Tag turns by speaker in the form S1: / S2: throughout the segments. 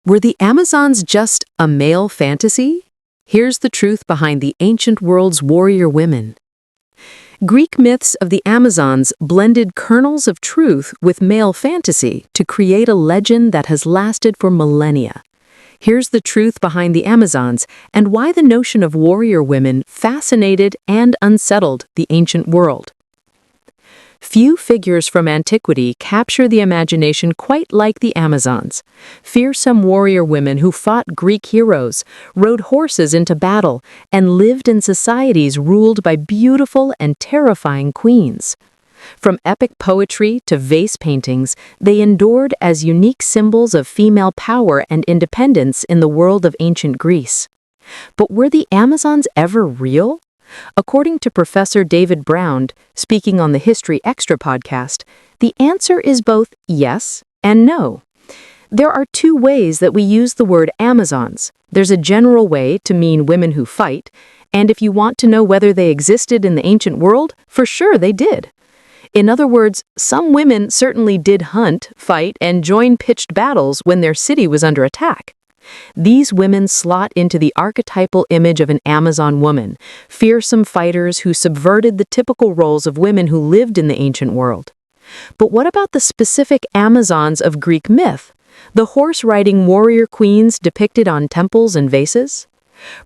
S1: Were the Amazons just a male fantasy? Here's the truth behind the ancient world's warrior women. Greek myths of the Amazons blended kernels of truth with male fantasy to create a legend that has lasted for millennia. Here's the truth behind the Amazons and why the notion of warrior women fascinated and unsettled the ancient world. Few figures from antiquity capture the imagination quite like the Amazons. Fearsome warrior women who fought Greek heroes, rode horses into battle, and lived in societies ruled by beautiful and terrifying queens. From epic poetry to vase paintings, they endured as unique symbols of female power and independence in the world of ancient Greece. But were the Amazons ever real? According to Professor David Brown, speaking on the History Extra podcast, the answer is both yes and no. There are two ways that we use the word Amazons. There's a general way to mean women who fight, and if you want to know whether they existed in the ancient world, for sure they did. In other words, some women certainly did hunt, fight, and join pitched battles when their city was under attack. These women slot into the archetypal image of an Amazon woman, fearsome fighters who subverted the typical roles of women who lived in the ancient world. But what about the specific Amazons of Greek myth, the horse-riding warrior queens depicted on temples and vases?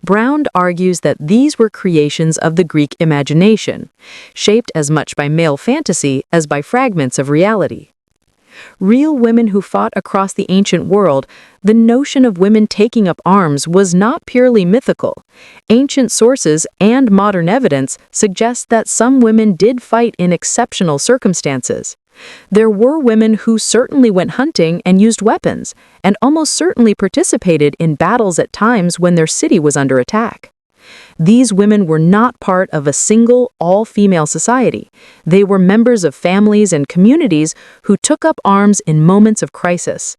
S1: Brown argues that these were creations of the Greek imagination, shaped as much by male fantasy as by fragments of reality. Real women who fought across the ancient world, the notion of women taking up arms was not purely mythical. Ancient sources and modern evidence suggest that some women did fight in exceptional circumstances. There were women who certainly went hunting and used weapons, and almost certainly participated in battles at times when their city was under attack. These women were not part of a single, all-female society. They were members of families and communities who took up arms in moments of crisis.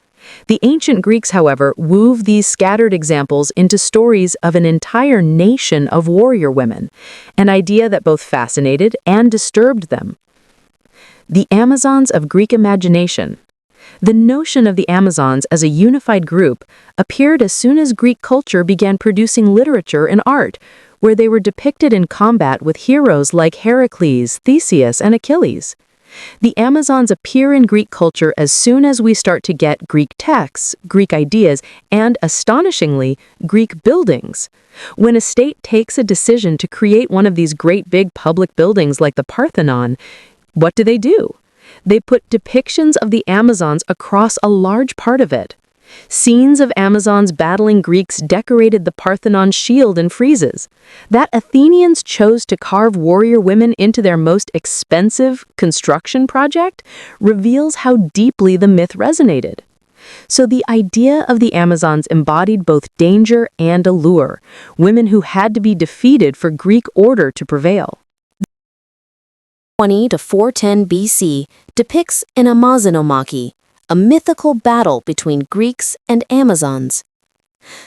S1: The ancient Greeks, however, wove these scattered examples into stories of an entire nation of warrior women, an idea that both fascinated and disturbed them. The Amazons of Greek imagination. The notion of the Amazons as a unified group appeared as soon as Greek culture began producing literature and art, where they were depicted in combat with heroes like Heracles, Theseus, and Achilles. The Amazons appear in Greek culture as soon as we start to get Greek texts, Greek ideas, and, astonishingly, Greek buildings. When a state takes a decision to create one of these great big public buildings like the Parthenon, what do? They put depictions of the Amazons across a large part of it. Scenes of Amazons battling Greeks decorated the Parthenon shield and friezes. That Athenians chose to carve warrior women into their most expensive construction project reveals how deeply the myth resonated. So the idea of the Amazons embodied both danger and allure, women who had to be defeated for Greek order to prevail.
S2: 20 to 410 BC depicts an Amazonomachy, a mythical battle between Greeks and Amazons.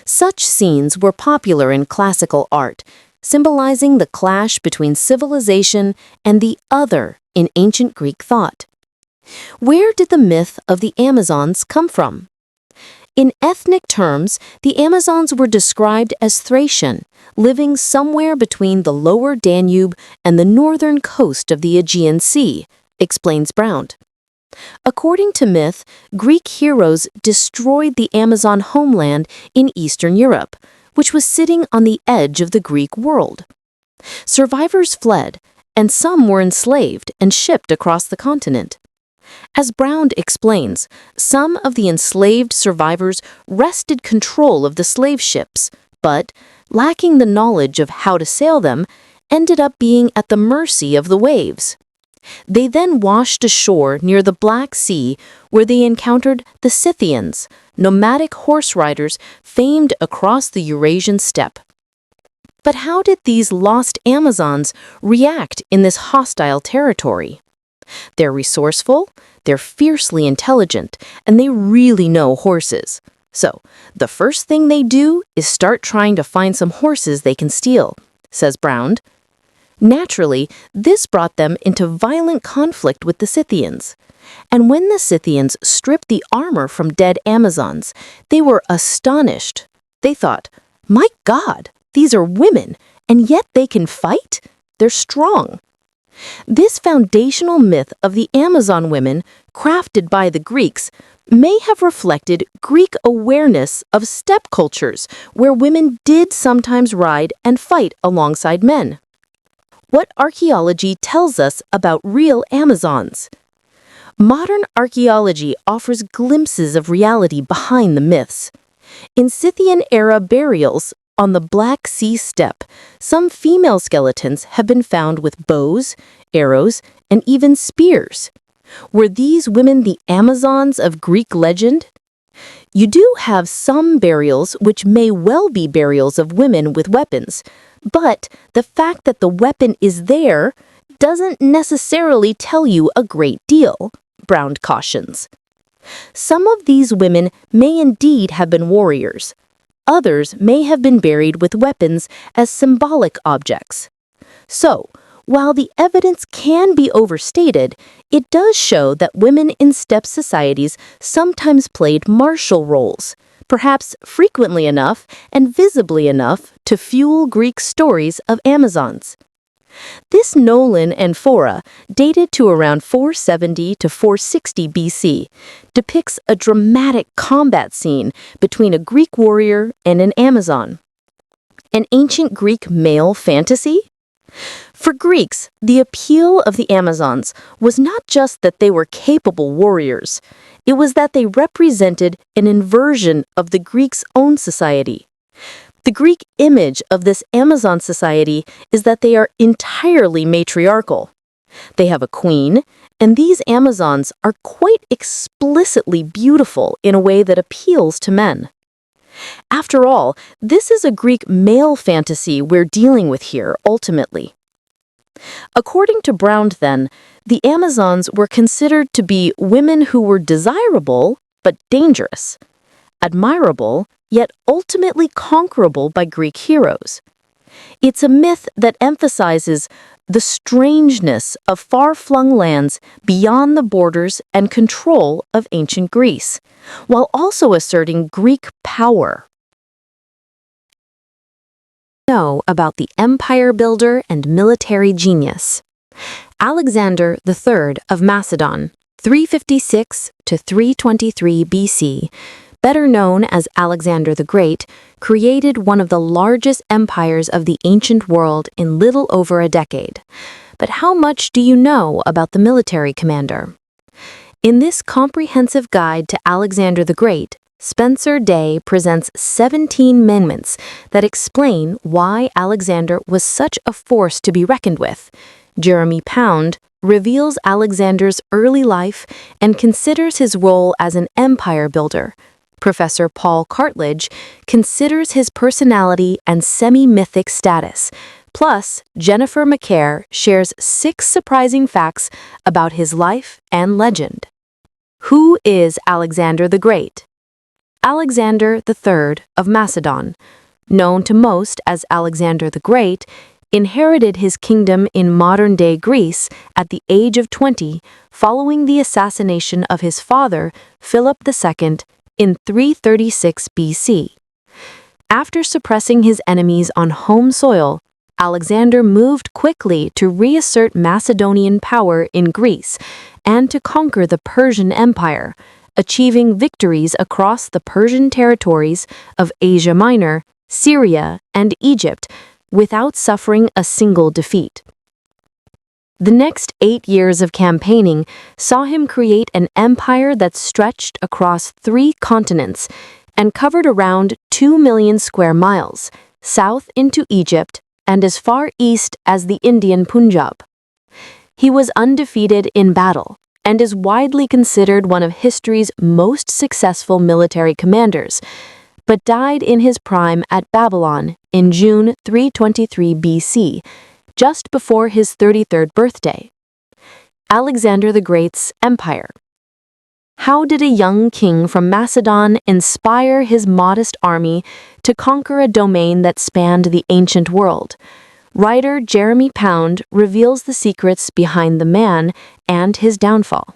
S2: Such scenes were popular in classical art, symbolizing the clash between civilization and the other in ancient Greek thought. Where did the myth of the Amazons come from? In ethnic terms, the Amazons were described as Thracian, living somewhere between the lower Danube and the northern coast of the Aegean Sea, explains Brown. According to myth, Greek heroes destroyed the Amazon homeland in Eastern Europe, which was sitting on the edge of the Greek world. Survivors fled, and some were enslaved and shipped across the continent. As Brown explains, some of the enslaved survivors wrested control of the slave ships, but, lacking the knowledge of how to sail them, ended up being at the mercy of the waves. They then washed ashore near the Black Sea, where they encountered the Scythians, nomadic horse riders famed across the Eurasian steppe. But how did these lost Amazons react in this hostile territory? They're resourceful, they're fiercely intelligent, and they really know horses. So, the first thing they do is start trying to find some horses they can steal, says Brown. Naturally, this brought them into violent conflict with the Scythians. And when the Scythians stripped the armor from dead Amazons, they were astonished. They thought, "My God, these are women, and yet they can fight? They're strong." This foundational myth of the Amazon women, crafted by the Greeks, may have reflected Greek awareness of steppe cultures where women did sometimes ride and fight alongside men. What archaeology tells us about real Amazons? Modern archaeology offers glimpses of reality behind the myths. In Scythian-era burials on the Black Sea steppe, some female skeletons have been found with bows, arrows, and even spears. Were these women the Amazons of Greek legend? You do have some burials which may well be burials of women with weapons, but the fact that the weapon is there doesn't necessarily tell you a great deal, Brown cautions. Some of these women may indeed have been warriors. Others may have been buried with weapons as symbolic objects. So, while the evidence can be overstated, it does show that women in steppe societies sometimes played martial roles, perhaps frequently enough and visibly enough to fuel Greek stories of Amazons. This Nolan Amphora, dated to around 470 to 460 BC, depicts a dramatic combat scene between a Greek warrior and an Amazon. An ancient Greek male fantasy? For Greeks, the appeal of the Amazons was not just that they were capable warriors, it was that they represented an inversion of the Greeks' own society. The Greek image of this Amazon society is that they are entirely matriarchal. They have a queen, and these Amazons are quite explicitly beautiful in a way that appeals to men. After all, this is a Greek male fantasy we're dealing with here, ultimately. According to Brown, then, the Amazons were considered to be women who were desirable but dangerous, admirable yet ultimately conquerable by Greek heroes. It's a myth that emphasizes the strangeness of far-flung lands beyond the borders and control of ancient Greece, while also asserting Greek power. Know about the empire builder and military genius. Alexander III of Macedon, 356 to 323 BC, better known as Alexander the Great, created one of the largest empires of the ancient world in little over a decade. But how much do you know about the military commander? In this comprehensive guide to Alexander the Great, Spencer Day presents 17 moments that explain why Alexander was such a force to be reckoned with. Jeremy Pound reveals Alexander's early life and considers his role as an empire builder. Professor Paul Cartledge considers his personality and semi-mythic status. Plus, Jennifer McCare shares 6 surprising facts about his life and legend. Who is Alexander the Great? Alexander III of Macedon, known to most as Alexander the Great, inherited his kingdom in modern-day Greece at the age of 20 following the assassination of his father, Philip II, in 336 BC. After suppressing his enemies on home soil, Alexander moved quickly to reassert Macedonian power in Greece and to conquer the Persian Empire, achieving victories across the Persian territories of Asia Minor, Syria, and Egypt without suffering a single defeat. The next 8 years of campaigning saw him create an empire that stretched across 3 continents and covered around 2 million square miles, south into Egypt and as far east as the Indian Punjab. He was undefeated in battle and is widely considered one of history's most successful military commanders, but died in his prime at Babylon in June 323 BC, just before his 33rd birthday. Alexander the Great's empire. How did a young king from Macedon inspire his modest army to conquer a domain that spanned the ancient world? Writer Jeremy Pound reveals the secrets behind the man and his downfall.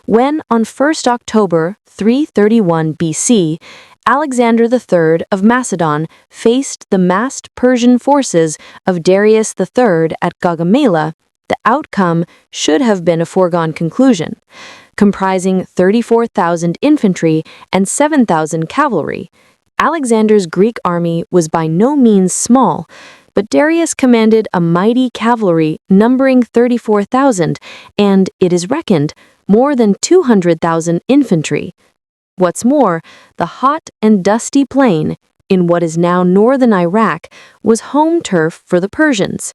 S2: When, on 1st October 331 BC, Alexander III of Macedon faced the massed Persian forces of Darius III at Gaugamela, the outcome should have been a foregone conclusion. Comprising 34,000 infantry and 7,000 cavalry, Alexander's Greek army was by no means small, but Darius commanded a mighty cavalry numbering 34,000 and, it is reckoned, more than 200,000 infantry. What's more, the hot and dusty plain, in what is now northern Iraq, was home turf for the Persians.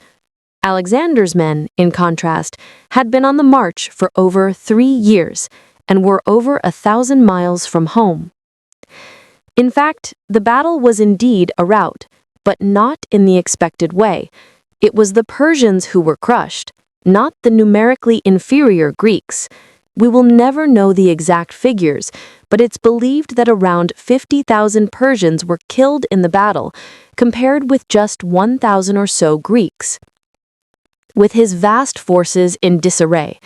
S2: Alexander's men, in contrast, had been on the march for over 3 years and were over 1,000 miles from home. In fact, the battle was indeed a rout, but not in the expected way. It was the Persians who were crushed, not the numerically inferior Greeks. We will never know the exact figures, but it's believed that around 50,000 Persians were killed in the battle, compared with just 1,000 or so Greeks. With his vast forces in disarray,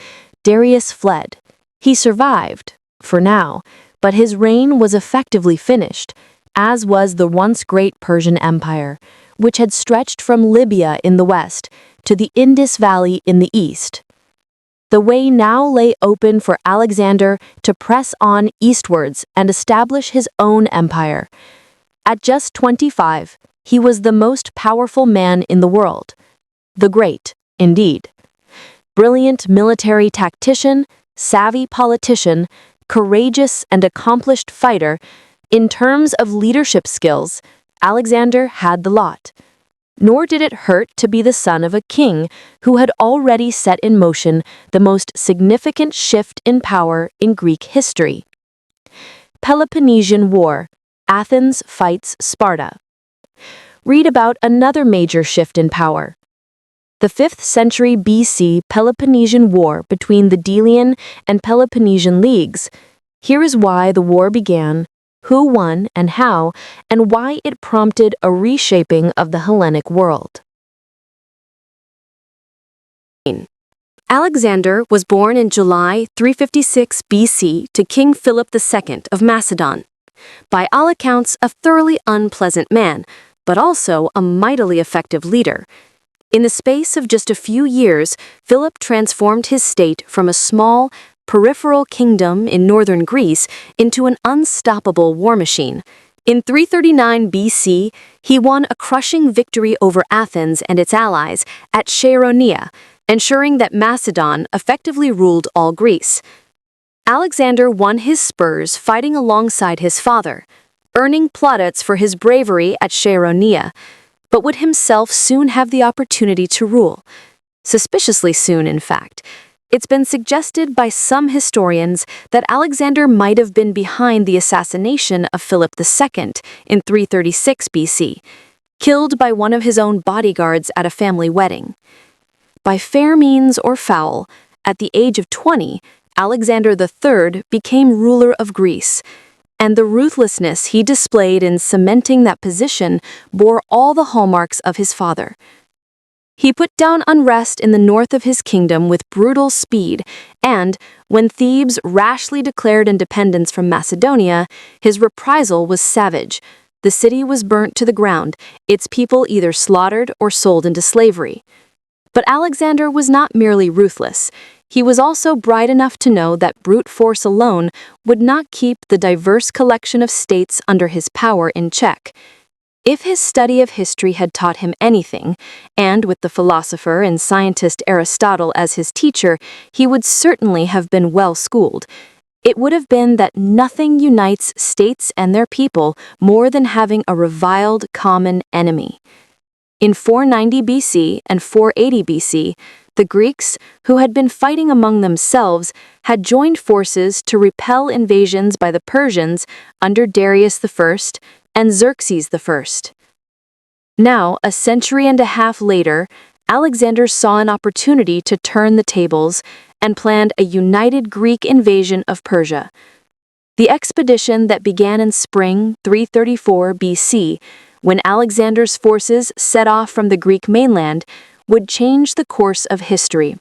S2: Darius fled. He survived, for now, but his reign was effectively finished, as was the once great Persian Empire, which had stretched from Libya in the west to the Indus Valley in the east. The way now lay open for Alexander to press on eastwards and establish his own empire. At just 25, he was the most powerful man in the world. The Great, indeed. Brilliant military tactician, savvy politician, courageous and accomplished fighter, in terms of leadership skills, Alexander had the lot. Nor did it hurt to be the son of a king who had already set in motion the most significant shift in power in Greek history. Peloponnesian War. Athens fights Sparta. Read about another major shift in power. The 5th century BC Peloponnesian War between the Delian and Peloponnesian leagues. Here is why the war began, who won and how, and why it prompted a reshaping of the Hellenic world.
S3: Alexander was born in July 356 BC to King Philip II of Macedon. By all accounts, a thoroughly unpleasant man, but also a mightily effective leader. In the space of just a few years, Philip transformed his state from a small, peripheral kingdom in northern Greece into an unstoppable war machine. In 339 BC, he won a crushing victory over Athens and its allies at Chaironeia, ensuring that Macedon effectively ruled all Greece. Alexander won his spurs fighting alongside his father, earning plaudits for his bravery at Chaironeia, but would himself soon have the opportunity to rule. Suspiciously soon, in fact. It's been suggested by some historians that Alexander might have been behind the assassination of Philip II in 336 BC, killed by one of his own bodyguards at a family wedding. By fair means or foul, at the age of 20, Alexander III became ruler of Greece, and the ruthlessness he displayed in cementing that position bore all the hallmarks of his father. He put down unrest in the north of his kingdom with brutal speed, and, when Thebes rashly declared independence from Macedonia, his reprisal was savage. The city was burnt to the ground, its people either slaughtered or sold into slavery. But Alexander was not merely ruthless. He was also bright enough to know that brute force alone would not keep the diverse collection of states under his power in check. If his study of history had taught him anything, and with the philosopher and scientist Aristotle as his teacher, he would certainly have been well schooled, it would have been that nothing unites states and their people more than having a reviled common enemy. In 490 BC and 480 BC, the Greeks, who had been fighting among themselves, had joined forces to repel invasions by the Persians under Darius I and Xerxes I. Now, a century and a half later, Alexander saw an opportunity to turn the tables and planned a united Greek invasion of Persia. The expedition that began in spring 334 BC when Alexander's forces set off from the Greek mainland, would change the course of history.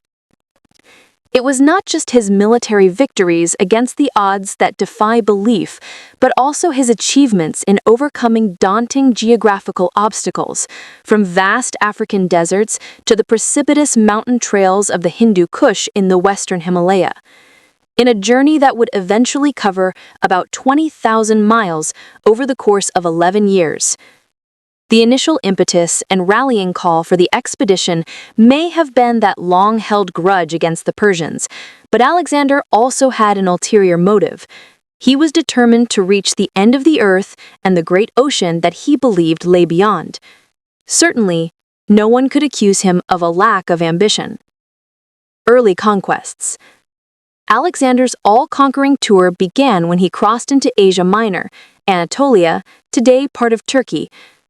S3: It was not just his military victories against the odds that defy belief, but also his achievements in overcoming daunting geographical obstacles, from vast African deserts to the precipitous mountain trails of the Hindu Kush in the western Himalaya. In a journey that would eventually cover about 20,000 miles over the course of 11 years. The initial impetus and rallying call for the expedition may have been that long-held grudge against the Persians, but Alexander also had an ulterior motive. He was determined to reach the end of the earth and the great ocean that he believed lay beyond. Certainly, no one could accuse him of a lack of ambition. Early conquests. Alexander's all-conquering tour began when he crossed into Asia Minor, Anatolia, today part of Turkey,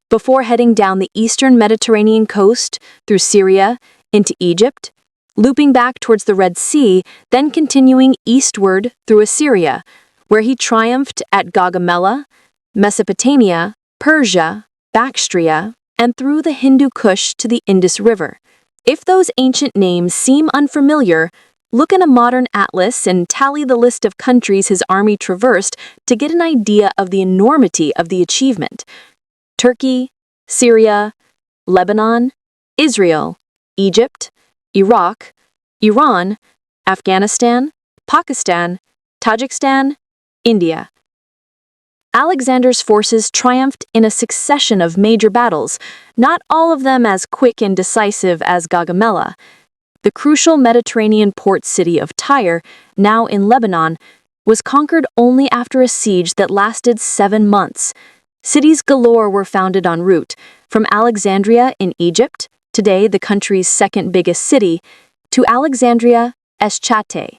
S3: before heading down the eastern Mediterranean coast through Syria into Egypt, looping back towards the Red Sea, then continuing eastward through Assyria, where he triumphed at Gaugamela, Mesopotamia, Persia, Bactria, and through the Hindu Kush to the Indus River. If those ancient names seem unfamiliar, look in a modern atlas and tally the list of countries his army traversed to get an idea of the enormity of the achievement. Turkey, Syria, Lebanon, Israel, Egypt, Iraq, Iran, Afghanistan, Pakistan, Tajikistan, India. Alexander's forces triumphed in a succession of major battles, not all of them as quick and decisive as Gaugamela. The crucial Mediterranean port city of Tyre, now in Lebanon, was conquered only after a siege that lasted 7 months. Cities galore were founded en route, from Alexandria in Egypt, today the country's second biggest city, to Alexandria Eschate,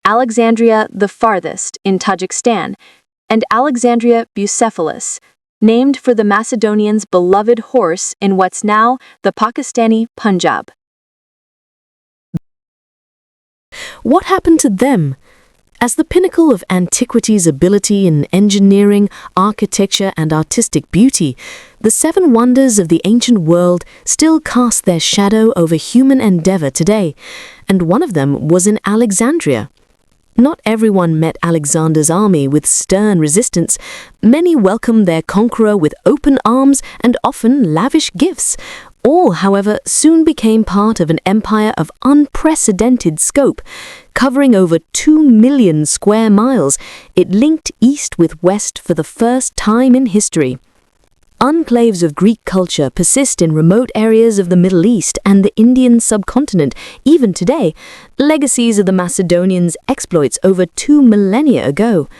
S3: Alexandria the farthest in Tajikistan, and Alexandria Bucephalus, named for the Macedonians' beloved horse in what's now the Pakistani Punjab.
S2: What happened to them? As the pinnacle of antiquity's ability in engineering, architecture, and artistic beauty, the 7 wonders of the ancient world still cast their shadow over human endeavor today, and one of them was in Alexandria. Not everyone met Alexander's army with stern resistance. Many welcomed their conqueror with open arms and often lavish gifts. All, however, soon became part of an empire of unprecedented scope. Covering over 2 million square miles, it linked east with west for the first time in history. Enclaves of Greek culture persist in remote areas of the Middle East and the Indian subcontinent, even today, legacies of the Macedonians' exploits over 2 millennia ago.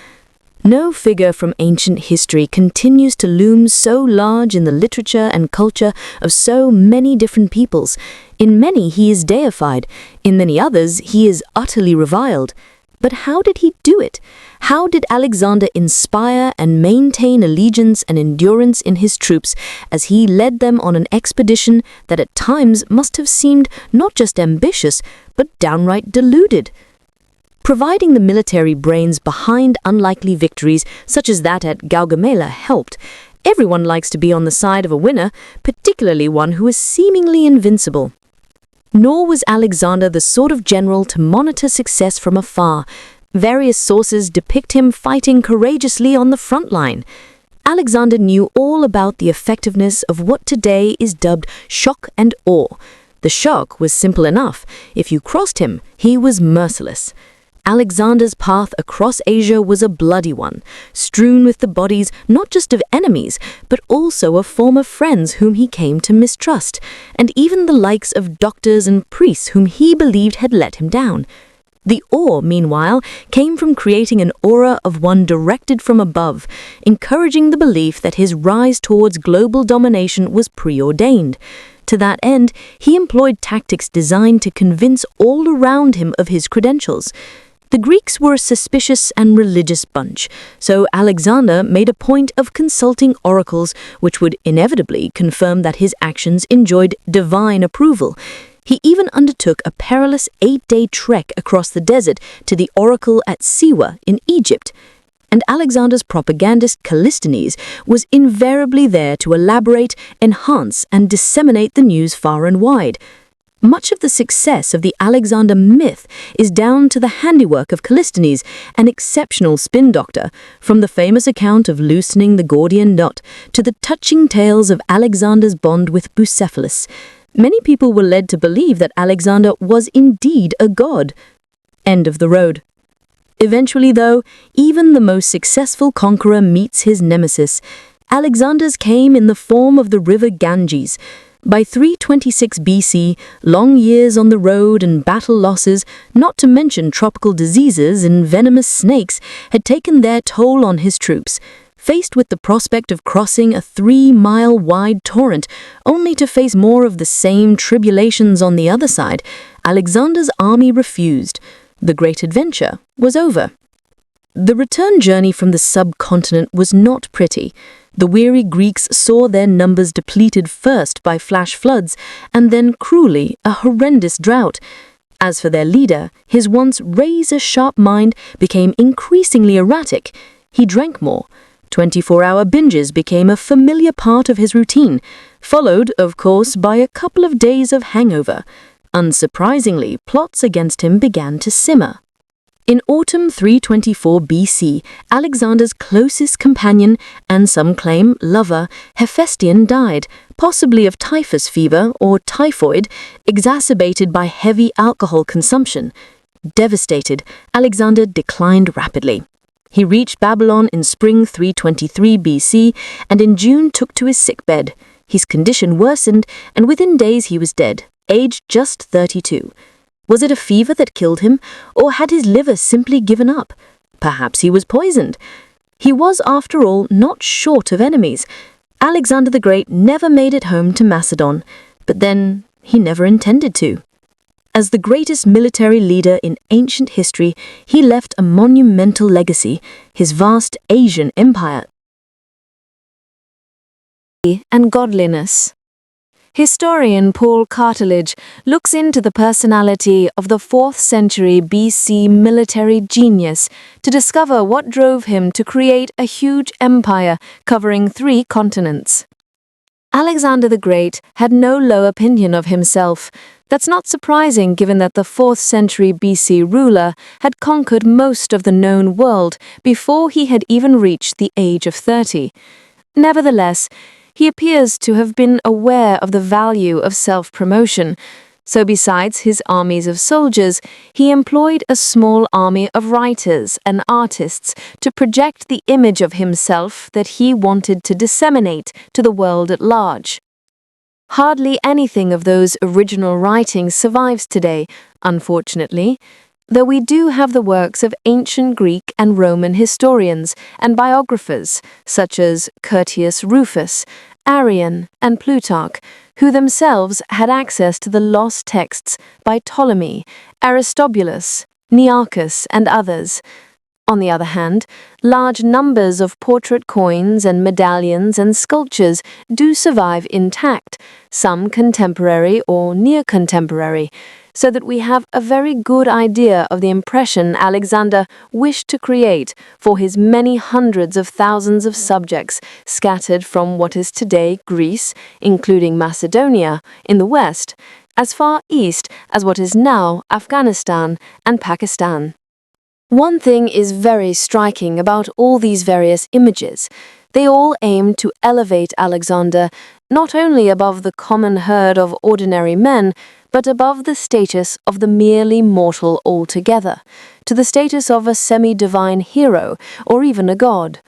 S2: No figure from ancient history continues to loom so large in the literature and culture of so many different peoples. In many he is deified, in many others he is utterly reviled. But how did he do it? How did Alexander inspire and maintain allegiance and endurance in his troops as he led them on an expedition that at times must have seemed not just ambitious, but downright deluded? Providing the military brains behind unlikely victories such as that at Gaugamela helped. Everyone likes to be on the side of a winner, particularly one who is seemingly invincible. Nor was Alexander the sort of general to monitor success from afar. Various sources depict him fighting courageously on the front line. Alexander knew all about the effectiveness of what today is dubbed shock and awe. The shock was simple enough. If you crossed him, he was merciless. Alexander's path across Asia was a bloody one, strewn with the bodies not just of enemies, but also of former friends whom he came to mistrust, and even the likes of doctors and priests whom he believed had let him down. The awe, meanwhile, came from creating an aura of one directed from above, encouraging the belief that his rise towards global domination was preordained. To that end, he employed tactics designed to convince all around him of his credentials. The Greeks were a suspicious and religious bunch, so Alexander made a point of consulting oracles which would inevitably confirm that his actions enjoyed divine approval. He even undertook a perilous 8-day trek across the desert to the oracle at Siwa in Egypt.
S4: and Alexander's propagandist Callisthenes was invariably there to elaborate, enhance, and disseminate the news far and wide. Much of the success of the Alexander myth is down to the handiwork of Callisthenes, an exceptional spin doctor, from the famous account of loosening the Gordian knot to the touching tales of Alexander's bond with Bucephalus. Many people were led to believe that Alexander was indeed a god. End of the road. Eventually, though, even the most successful conqueror meets his nemesis. Alexander's came in the form of the river Ganges. By 326 BC, long years on the road and battle losses, not to mention tropical diseases and venomous snakes, had taken their toll on his troops. Faced with the prospect of crossing a 3-mile-wide torrent, only to face more of the same tribulations on the other side, Alexander's army refused. The great adventure was over. The return journey from the subcontinent was not pretty. The weary Greeks saw their numbers depleted first by flash floods, and then cruelly a horrendous drought. As for their leader, his once razor-sharp mind became increasingly erratic. He drank more. 24-hour binges became a familiar part of his routine, followed, of course, by a couple of days of hangover. Unsurprisingly, plots against him began to simmer. In autumn 324 BC, Alexander's closest companion, and some claim lover, Hephaestion died, possibly of typhus fever or typhoid, exacerbated by heavy alcohol consumption. Devastated, Alexander declined rapidly. He reached Babylon in spring 323 BC and in June took to his sickbed. His condition worsened, and within days he was dead, aged just 32. Was it a fever that killed him, or had his liver simply given up? Perhaps he was poisoned. He was, after all, not short of enemies. Alexander the Great never made it home to Macedon, but then he never intended to. As the greatest military leader in ancient history, he left a monumental legacy, his vast Asian empire
S3: and godliness. Historian Paul Cartledge looks into the personality of the 4th century BC military genius to discover what drove him to create a huge empire covering 3 continents. Alexander the Great had no low opinion of himself. That's not surprising given that the 4th century BC ruler had conquered most of the known world before he had even reached the age of 30. Nevertheless, he appears to have been aware of the value of self-promotion, so besides his armies of soldiers, he employed a small army of writers and artists to project the image of himself that he wanted to disseminate to the world at large. Hardly anything of those original writings survives today, unfortunately, though we do have the works of ancient Greek and Roman historians and biographers such as Curtius Rufus, Arrian, and Plutarch, who themselves had access to the lost texts by Ptolemy, Aristobulus, Nearchus, and others. On the other hand, large numbers of portrait coins and medallions and sculptures do survive intact, some contemporary or near-contemporary, so that we have a very good idea of the impression Alexander wished to create for his many hundreds of thousands of subjects scattered from what is today Greece, including Macedonia, in the west, as far east as what is now Afghanistan and Pakistan. One thing is very striking about all these various images. They all aim to elevate Alexander not only above the common herd of ordinary men, but above the status of the merely mortal altogether, to the status of a semi-divine hero or even a god.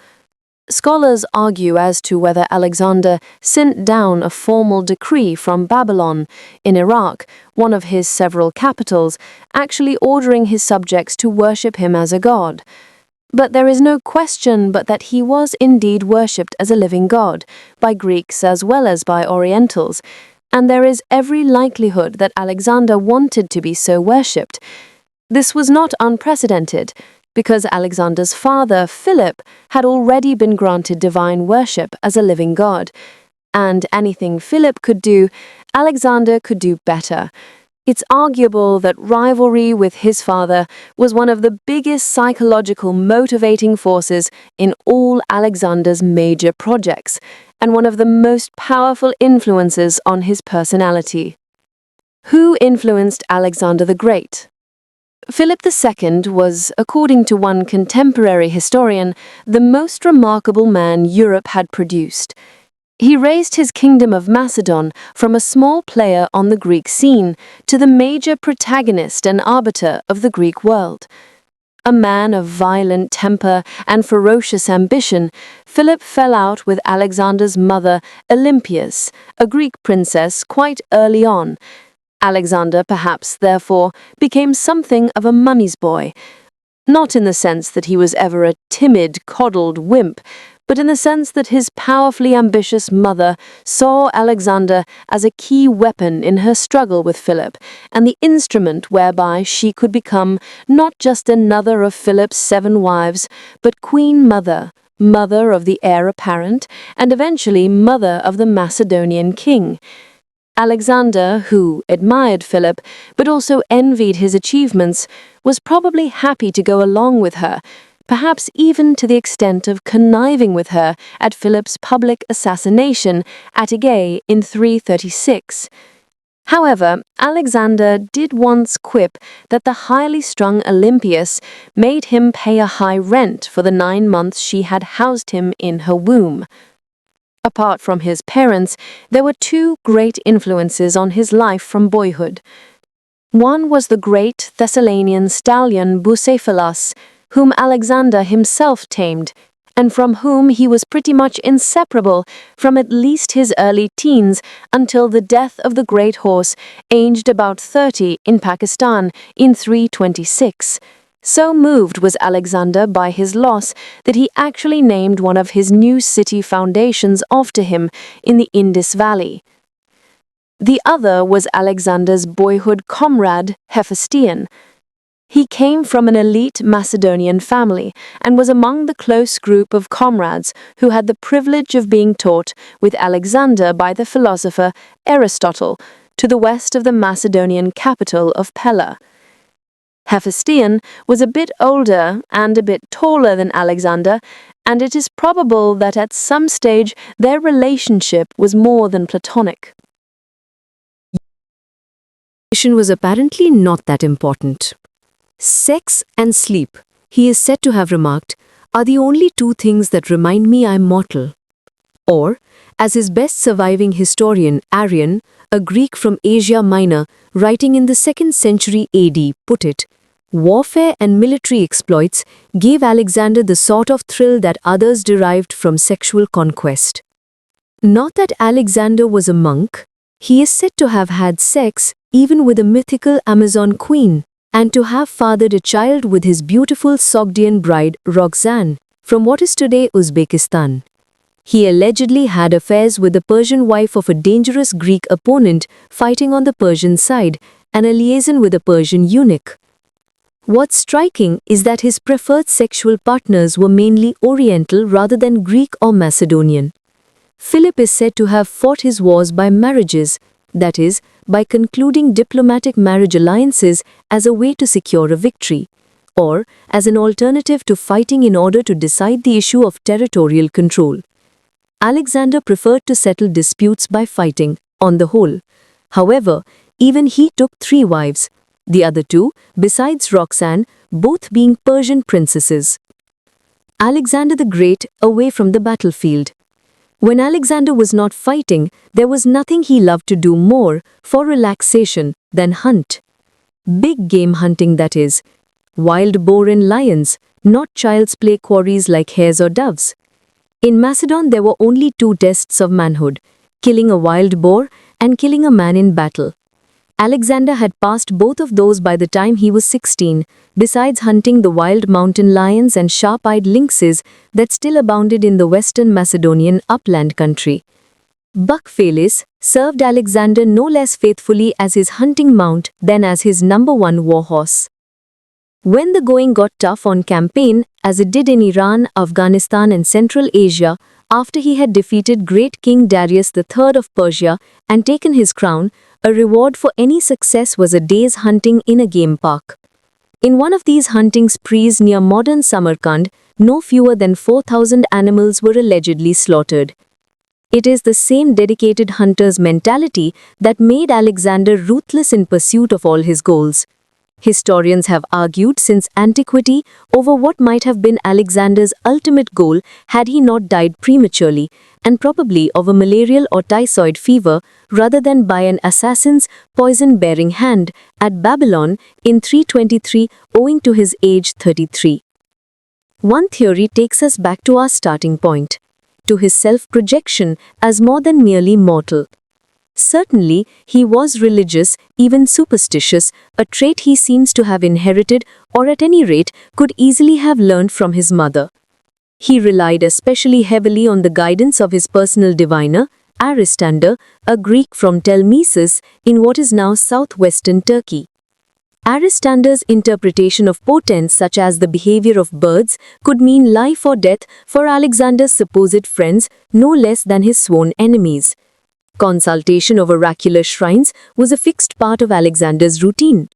S3: Scholars argue as to whether Alexander sent down a formal decree from Babylon in Iraq, one of his several capitals, actually ordering his subjects to worship him as a god. But there is no question but that he was indeed worshipped as a living god, by Greeks as well as by Orientals, and there is every likelihood that Alexander wanted to be so worshipped. This was not unprecedented, because Alexander's father, Philip, had already been granted divine worship as a living god, and anything Philip could do, Alexander could do better. It's arguable that rivalry with his father was one of the biggest psychological motivating forces in all Alexander's major projects, and one of the most powerful influences on his personality. Who influenced Alexander the Great? Philip II was, according to one contemporary historian, the most remarkable man Europe had produced. He raised his kingdom of Macedon from a small player on the Greek scene to the major protagonist and arbiter of the Greek world. A man of violent temper and ferocious ambition, Philip fell out with Alexander's mother, Olympias, a Greek princess, quite early on. Alexander, perhaps, therefore, became something of a mummy's boy, not in the sense that he was ever a timid, coddled wimp, but in the sense that his powerfully ambitious mother saw Alexander as a key weapon in her struggle with Philip, and the instrument whereby she could become not just another of Philip's 7 wives, but Queen Mother, mother of the heir apparent, and eventually mother of the Macedonian king. Alexander, who admired Philip, but also envied his achievements, was probably happy to go along with her, perhaps even to the extent of conniving with her at Philip's public assassination at Ægæ in 336. However, Alexander did once quip that the highly strung Olympias made him pay a high rent for the 9 months she had housed him in her womb. Apart from his parents, there were 2 great influences on his life from boyhood. One was the great Thessalian stallion Bucephalus, whom Alexander himself tamed, and from whom he was pretty much inseparable from at least his early teens until the death of the great horse, aged about 30 in Pakistan in 326. So moved was Alexander by his loss that he actually named one of his new city foundations after him in the Indus Valley. The other was Alexander's boyhood comrade, Hephaestion. He came from an elite Macedonian family and was among the close group of comrades who had the privilege of being taught with Alexander by the philosopher Aristotle to the west of the Macedonian capital of Pella. Hephaestion was a bit older and a bit taller than Alexander, and it is probable that at some stage their relationship was more than platonic.
S1: Was apparently not that important. Sex and sleep, he is said to have remarked, are the only 2 things that remind me I'm mortal. Or, as his best surviving historian, Arrian, a Greek from Asia Minor, writing in the 2nd century AD, put it, warfare and military exploits gave Alexander the sort of thrill that others derived from sexual conquest. Not that Alexander was a monk, he is said to have had sex even with a mythical Amazon queen, and to have fathered a child with his beautiful Sogdian bride, Roxanne, from what is today Uzbekistan. He allegedly had affairs with the Persian wife of a dangerous Greek opponent fighting on the Persian side, and a liaison with a Persian eunuch. What's striking is that his preferred sexual partners were mainly Oriental rather than Greek or Macedonian. Philip is said to have fought his wars by marriages, that is, by concluding diplomatic marriage alliances as a way to secure a victory, or as an alternative to fighting in order to decide the issue of territorial control. Alexander preferred to settle disputes by fighting, on the whole. However, even he took 3 wives, the other 2, besides Roxanne, both being Persian princesses. Alexander the Great away from the battlefield. When Alexander was not fighting, there was nothing he loved to do more for relaxation than hunt. Big game hunting, that is. Wild boar and lions, not child's play quarries like hares or doves. In Macedon there were only 2 tests of manhood, killing a wild boar and killing a man in battle. Alexander had passed both of those by the time he was 16, besides hunting the wild mountain lions and sharp-eyed lynxes that still abounded in the western Macedonian upland country. Buck Felis served Alexander no less faithfully as his hunting mount than as his number 1 war horse. When the going got tough on campaign, as it did in Iran, Afghanistan and Central Asia,
S3: After he had defeated great King Darius III of Persia and taken his crown, a reward for any success was a day's hunting in a game park. In one of these hunting sprees near modern Samarkand, no fewer than 4,000 animals were allegedly slaughtered. It is the same dedicated hunter's mentality that made Alexander ruthless in pursuit of all his goals. Historians have argued since antiquity over what might have been Alexander's ultimate goal had he not died prematurely, and probably of a malarial or typhoid fever rather than by an assassin's poison-bearing hand at Babylon in 323 owing to his age 33. One theory takes us back to our starting point, to his self-projection as more than merely mortal. Certainly, he was religious, even superstitious, a trait he seems to have inherited or at any rate could easily have learned from his mother. He relied especially heavily on the guidance of his personal diviner, Aristander, a Greek from Telmesis in what is now southwestern Turkey. Aristander's interpretation of portents such as the behavior of birds could mean life or death for Alexander's supposed friends no less than his sworn enemies. Consultation of oracular shrines was a fixed part of Alexander's routine.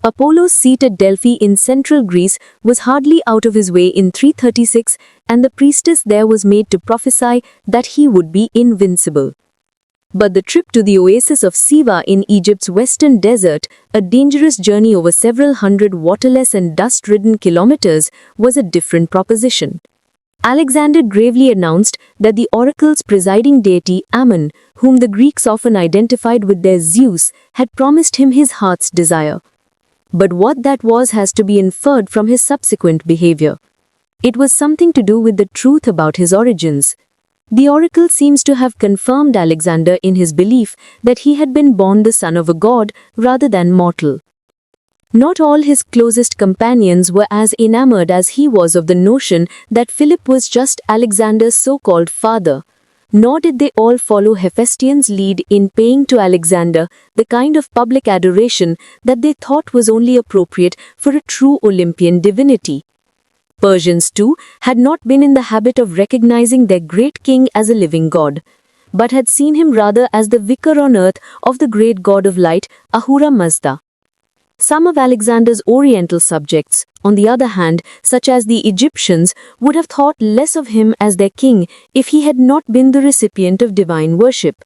S3: Apollo's seat at Delphi in central Greece was hardly out of his way in 336, and the priestess there was made to prophesy that he would be invincible. But the trip to the oasis of Siwa in Egypt's western desert, a dangerous journey over several hundred waterless and dust-ridden kilometers, was a different proposition. Alexander gravely announced that the oracle's presiding deity Ammon, whom the Greeks often identified with their Zeus, had promised him his heart's desire. But what that was has to be inferred from his subsequent behavior. It was something to do with the truth about his origins. The oracle seems to have confirmed Alexander in his belief that he had been born the son of a god rather than mortal. Not all his closest companions were as enamored as he was of the notion that Philip was just Alexander's so-called father, nor did they all follow Hephaestion's lead in paying to Alexander the kind of public adoration that they thought was only appropriate for a true Olympian divinity. Persians, too, had not been in the habit of recognizing their great king as a living god, but had seen him rather as the vicar on earth of the great god of light, Ahura Mazda. Some of Alexander's Oriental subjects, on the other hand, such as the Egyptians, would have thought less of him as their king if he had not been the recipient of divine worship.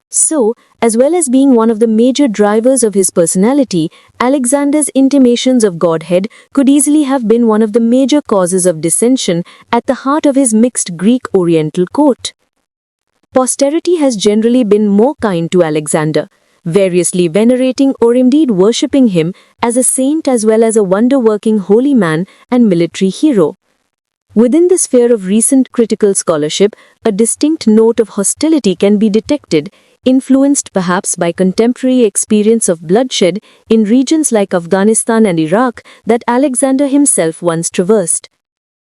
S3: So, as well as being one of the major drivers of his personality, Alexander's intimations of godhead could easily have been one of the major causes of dissension at the heart of his mixed Greek-Oriental court. Posterity has generally been more kind to Alexander, variously venerating or indeed worshipping him as a saint as well as a wonder-working holy man and military hero. Within the sphere of recent critical scholarship, a distinct note of hostility can be detected, influenced perhaps by contemporary experience of bloodshed in regions like Afghanistan and Iraq that Alexander himself once traversed.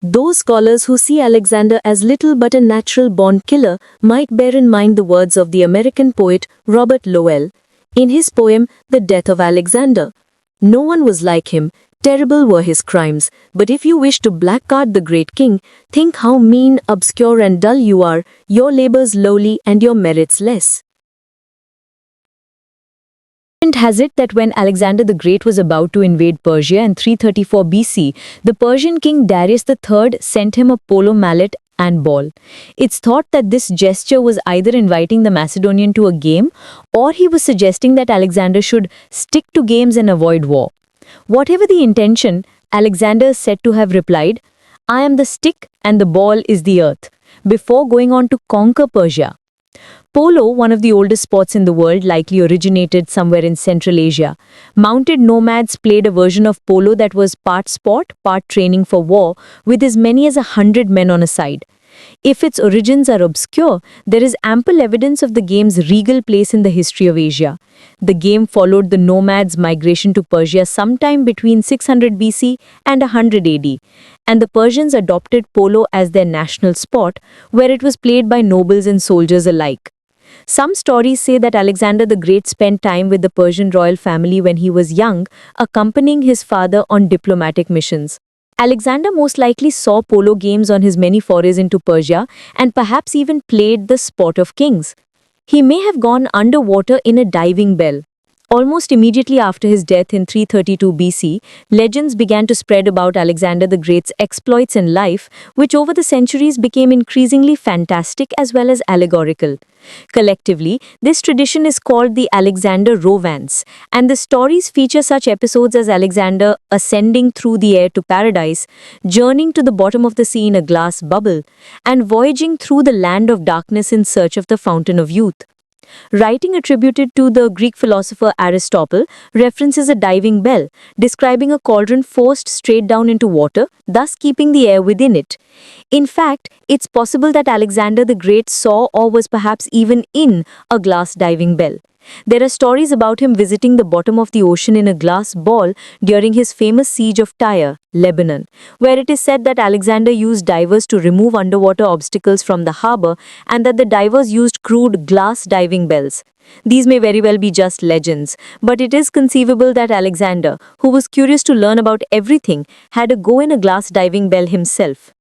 S3: Those scholars who see Alexander as little but a natural-born killer might bear in mind the words of the American poet Robert Lowell in his poem The Death of Alexander. No one was like him, terrible were his crimes, but if you wish to blackguard the great king, think how mean, obscure and dull you are, your labors lowly and your merits less.
S4: Legend has it that when Alexander the Great was about to invade Persia in 334 BC, the Persian king Darius III sent him a polo mallet and ball. It's thought that this gesture was either inviting the Macedonian to a game or he was suggesting that Alexander should stick to games and avoid war. Whatever the intention, Alexander is said to have replied, "I am the stick and the ball is the earth," before going on to conquer Persia. Polo, one of the oldest sports in the world, likely originated somewhere in Central Asia. Mounted nomads played a version of polo that was part sport, part training for war, with as many as 100 men on a side. If its origins are obscure, there is ample evidence of the game's regal place in the history of Asia. The game followed the nomads' migration to Persia sometime between 600 BC and 100 AD, and the Persians adopted polo as their national sport, where it was played by nobles and soldiers alike. Some stories say that Alexander the Great spent time with the Persian royal family when he was young, accompanying his father on diplomatic missions. Alexander most likely saw polo games on his many forays into Persia and perhaps even played the sport of kings. He may have gone underwater in a diving bell. Almost immediately after his death in 332 BC, legends began to spread about Alexander the Great's exploits in life, which over the centuries became increasingly fantastic as well as allegorical. Collectively, this tradition is called the Alexander Romance, and the stories feature such episodes as Alexander ascending through the air to paradise, journeying to the bottom of the sea in a glass bubble, and voyaging through the land of darkness in search of the fountain of youth. Writing attributed to the Greek philosopher Aristotle references a diving bell, describing a cauldron forced straight down into water, thus keeping the air within it. In fact, it's possible that Alexander the Great saw or was perhaps even in a glass diving bell. There are stories about him visiting the bottom of the ocean in a glass ball during his famous siege of Tyre, Lebanon, where it is said that Alexander used divers to remove underwater obstacles from the harbor and that the divers used crude glass diving bells. These may very well be just legends, but it is conceivable that Alexander, who was curious to learn about everything, had a go in a glass diving bell himself.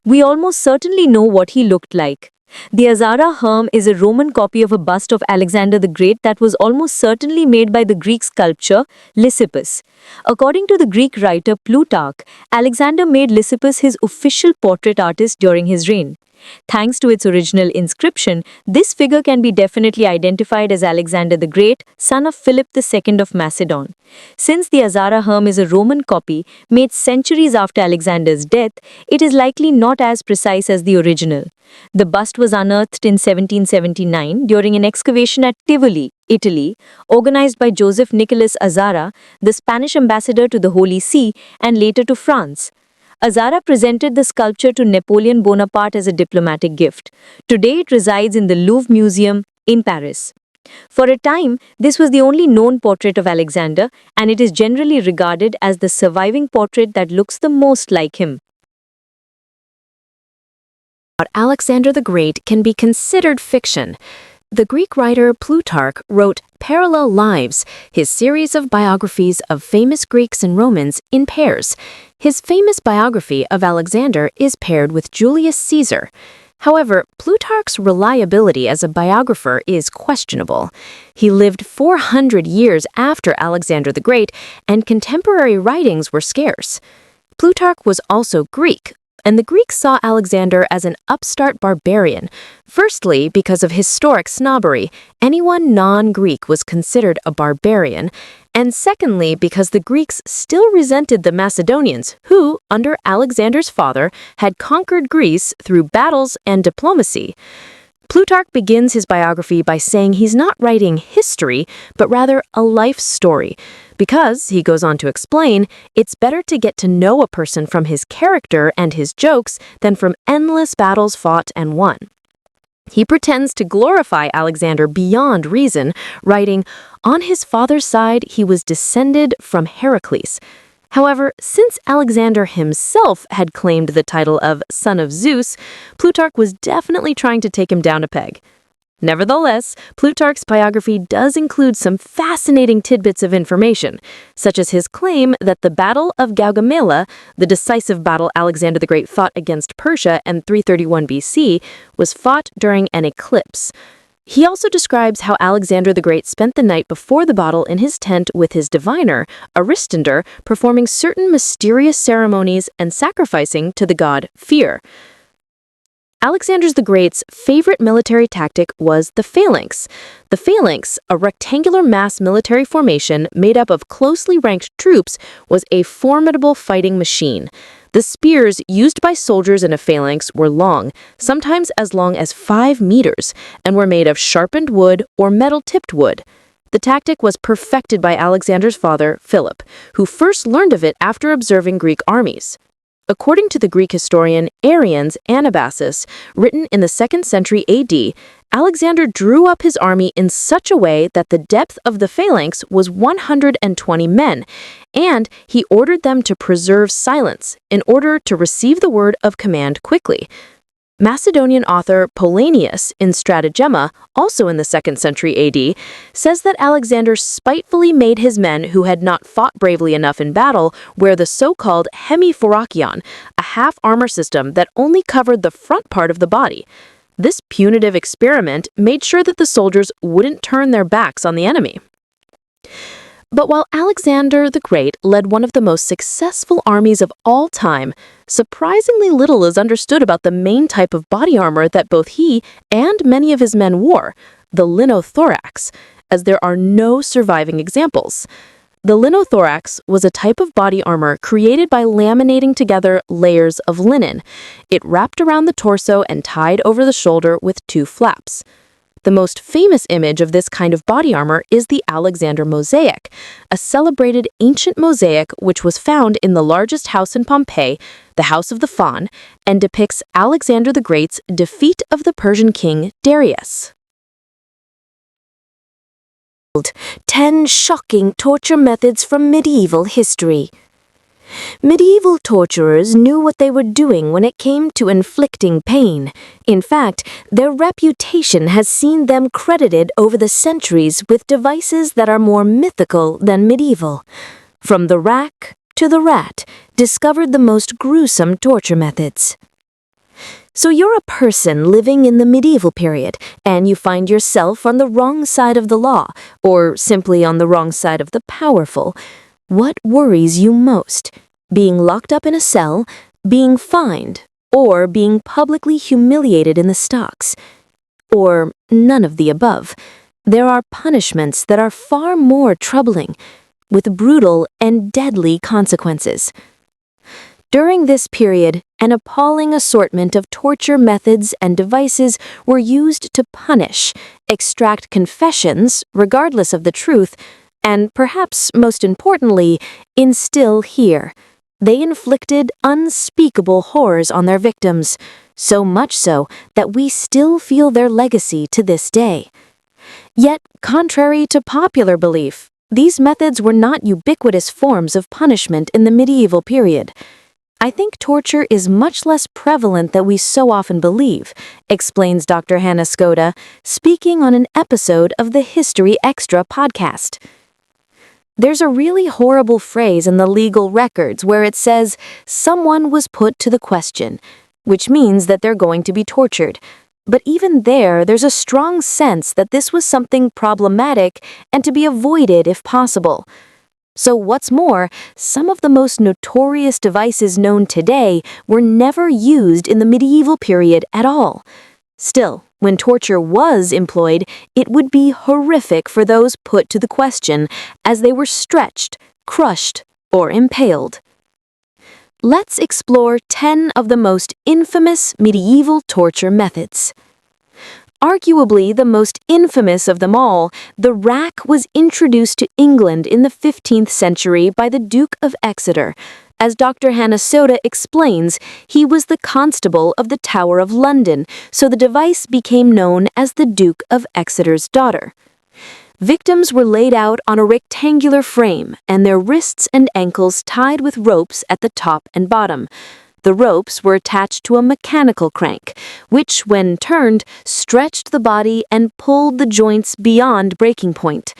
S4: We almost certainly know what he looked like. The Azara Herm is a Roman copy of a bust of Alexander the Great that was almost certainly made by the Greek sculptor Lysippus. According to the Greek writer Plutarch, Alexander made Lysippus his official portrait artist during his reign. Thanks to its original inscription, this figure can be definitely identified as Alexander the Great, son of Philip II of Macedon. Since the Azara Herm is a Roman copy made centuries after Alexander's death, it is likely not as precise as the original. The bust was unearthed in 1779 during an excavation at Tivoli, Italy, organized by Joseph Nicolas Azara, the Spanish ambassador to the Holy See and later to France. Azara presented the sculpture to Napoleon Bonaparte as a diplomatic gift. Today it resides in the Louvre Museum in Paris. For a time, this was the only known portrait of Alexander, and it is generally regarded as the surviving portrait that looks the most like him.
S1: Alexander the Great can be considered fiction. The Greek writer Plutarch wrote Parallel Lives, his series of biographies of famous Greeks and Romans, in pairs. His famous biography of Alexander is paired with Julius Caesar. However, Plutarch's reliability as a biographer is questionable. He lived 400 years after Alexander the Great, and contemporary writings were scarce. Plutarch was also Greek, and the Greeks saw Alexander as an upstart barbarian. Firstly, because of historic snobbery, anyone non-Greek was considered a barbarian, and secondly, because the Greeks still resented the Macedonians, who, under Alexander's father, had conquered Greece through battles and diplomacy. Plutarch begins his biography by saying he's not writing history, but rather a life story. Because, he goes on to explain, it's better to get to know a person from his character and his jokes than from endless battles fought and won. He pretends to glorify Alexander beyond reason, writing, "On his father's side, he was descended from Heracles." However, since Alexander himself had claimed the title of son of Zeus, Plutarch was definitely trying to take him down a peg. Nevertheless, Plutarch's biography does include some fascinating tidbits of information, such as his claim that the Battle of Gaugamela, the decisive battle Alexander the Great fought against Persia in 331 BC, was fought during an eclipse. He also describes how Alexander the Great spent the night before the battle in his tent with his diviner, Aristander, performing certain mysterious ceremonies and sacrificing to the god Fear. Alexander the Great's favorite military tactic was the phalanx. The phalanx, a rectangular mass military formation made up of closely ranked troops, was a formidable fighting machine. The spears used by soldiers in a phalanx were long, sometimes as long as 5 meters, and were made of sharpened wood or metal-tipped wood. The tactic was perfected by Alexander's father, Philip, who first learned of it after observing Greek armies. According to the Greek historian Arrian's Anabasis, written in the 2nd century AD, Alexander drew up his army in such a way that the depth of the phalanx was 120 men, and he ordered them to preserve silence in order to receive the word of command quickly.
S3: Macedonian author Polanius in Stratagema, also in the 2nd century AD, says that Alexander spitefully made his men who had not fought bravely enough in battle wear the so-called hemiphorakion, a half-armor system that only covered the front part of the body. This punitive experiment made sure that the soldiers wouldn't turn their backs on the enemy. But while Alexander the Great led one of the most successful armies of all time, surprisingly little is understood about the main type of body armor that both he and many of his men wore, the linothorax, as there are no surviving examples. The linothorax was a type of body armor created by laminating together layers of linen. It wrapped around the torso and tied over the shoulder with 2 flaps. The most famous image of this kind of body armor is the Alexander Mosaic, a celebrated ancient mosaic which was found in the largest house in Pompeii, the House of the Faun, and depicts Alexander the Great's defeat of the Persian king Darius.
S2: 10 shocking torture methods from medieval history. Medieval torturers knew what they were doing when it came to inflicting pain. In fact, their reputation has seen them credited over the centuries with devices that are more mythical than medieval. From the rack to the rat, discovered the most gruesome torture methods. So you're a person living in the medieval period, and you find yourself on the wrong side of the law, or simply on the wrong side of the powerful. What worries you most? Being locked up in a cell, being fined, or being publicly humiliated in the stocks? Or none of the above. There are punishments that are far more troubling, with brutal and deadly consequences. During this period, an appalling assortment of torture methods and devices were used to punish, extract confessions, regardless of the truth, and perhaps most importantly, instill fear. They inflicted unspeakable horrors on their victims, so much so that we still feel their legacy to this day. Yet, contrary to popular belief, these methods were not ubiquitous forms of punishment in the medieval period. I think torture is much less prevalent than we so often believe, explains Dr. Hannah Skoda, speaking on an episode of the History Extra podcast. There's a really horrible phrase in the legal records where it says, someone was put to the question, which means that they're going to be tortured. But even there's a strong sense that this was something problematic and to be avoided if possible. So what's more, some of the most notorious devices known today were never used in the medieval period at all. Still, when torture was employed, it would be horrific for those put to the question, as they were stretched, crushed, or impaled. Let's explore 10 of the most infamous medieval torture methods. Arguably the most infamous of them all, the rack was introduced to England in the 15th century by the Duke of Exeter. As Dr. Hannah Soda explains, he was the constable of the Tower of London, so the device became known as the Duke of Exeter's daughter. Victims were laid out on a rectangular frame and their wrists and ankles tied with ropes at the top and bottom. The ropes were attached to a mechanical crank, which, when turned, stretched the body and pulled the joints beyond breaking point.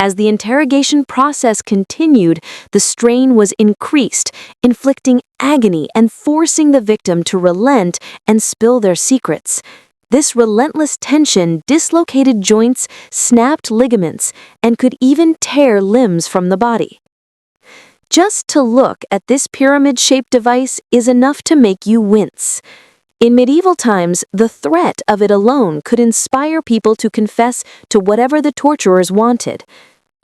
S2: As the interrogation process continued, the strain was increased, inflicting agony and forcing the victim to relent and spill their secrets. This relentless tension dislocated joints, snapped ligaments, and could even tear limbs from the body. Just to look at this pyramid-shaped device is enough to make you wince. In medieval times, the threat of it alone could inspire people to confess to whatever the torturers wanted.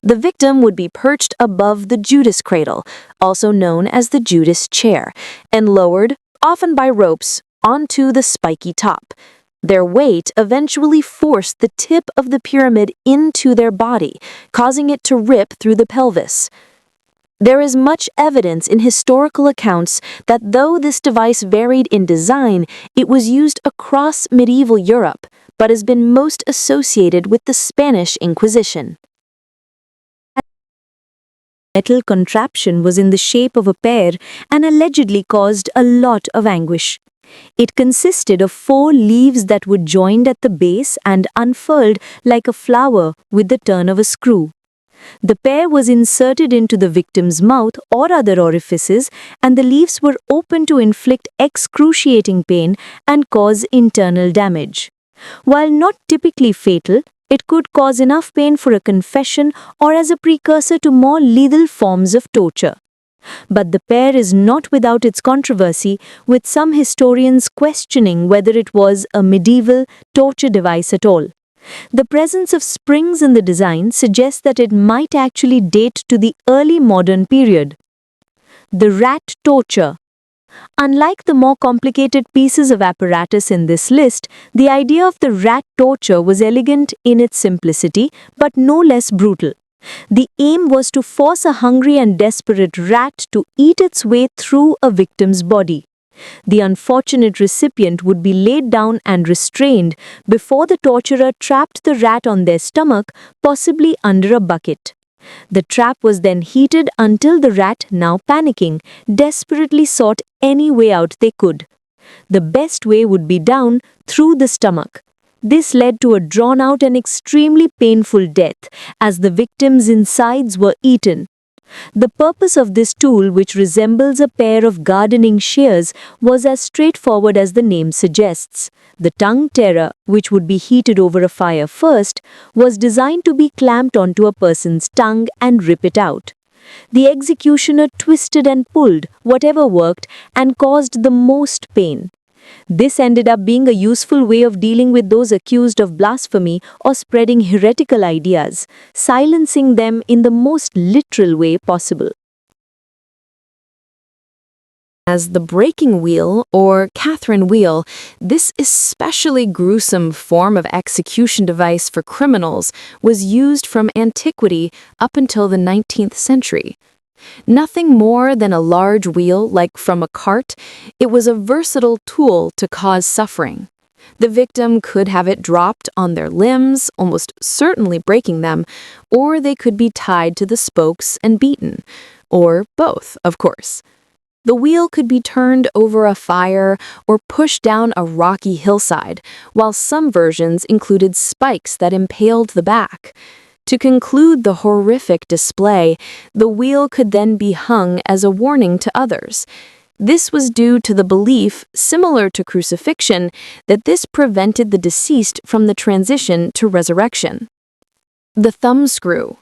S2: The victim would be perched above the Judas cradle, also known as the Judas chair, and lowered, often by ropes, onto the spiky top. Their weight eventually forced the tip of the pyramid into their body, causing it to rip through the pelvis. There is much evidence in historical accounts that though this device varied in design, it was used across medieval Europe, but has been most associated with the Spanish Inquisition.
S4: Metal contraption was in the shape of a pear and allegedly caused a lot of anguish. It consisted of 4 leaves that were joined at the base and unfurled like a flower with the turn of a screw. The pear was inserted into the victim's mouth or other orifices, and the leaves were open to inflict excruciating pain and cause internal damage. While not typically fatal, it could cause enough pain for a confession or as a precursor to more lethal forms of torture. But the pear is not without its controversy, with some historians questioning whether it was a medieval torture device at all. The presence of springs in the design suggests that it might actually date to the early modern period. The rat torture. Unlike the more complicated pieces of apparatus in this list, the idea of the rat torture was elegant in its simplicity, but no less brutal. The aim was to force a hungry and desperate rat to eat its way through a victim's body. The unfortunate recipient would be laid down and restrained before the torturer trapped the rat on their stomach, possibly under a bucket. The trap was then heated until the rat, now panicking, desperately sought any way out they could. The best way would be down through the stomach. This led to a drawn-out and extremely painful death, as the victim's insides were eaten. The purpose of this tool, which resembles a pair of gardening shears, was as straightforward as the name suggests. The tongue tearer, which would be heated over a fire first, was designed to be clamped onto a person's tongue and rip it out. The executioner twisted and pulled whatever worked and caused the most pain. This ended up being a useful way of dealing with those accused of blasphemy or spreading heretical ideas, silencing them in the most literal way possible.
S1: As the breaking wheel, or Catherine wheel, this especially gruesome form of execution device for criminals was used from antiquity up until the 19th century. Nothing more than a large wheel like from a cart, it was a versatile tool to cause suffering. The victim could have it dropped on their limbs, almost certainly breaking them, or they could be tied to the spokes and beaten, or both, of course. The wheel could be turned over a fire or pushed down a rocky hillside, while some versions included spikes that impaled the back. To conclude the horrific display, the wheel could then be hung as a warning to others. This was due to the belief, similar to crucifixion, that this prevented the deceased from the transition to resurrection. The thumbscrew.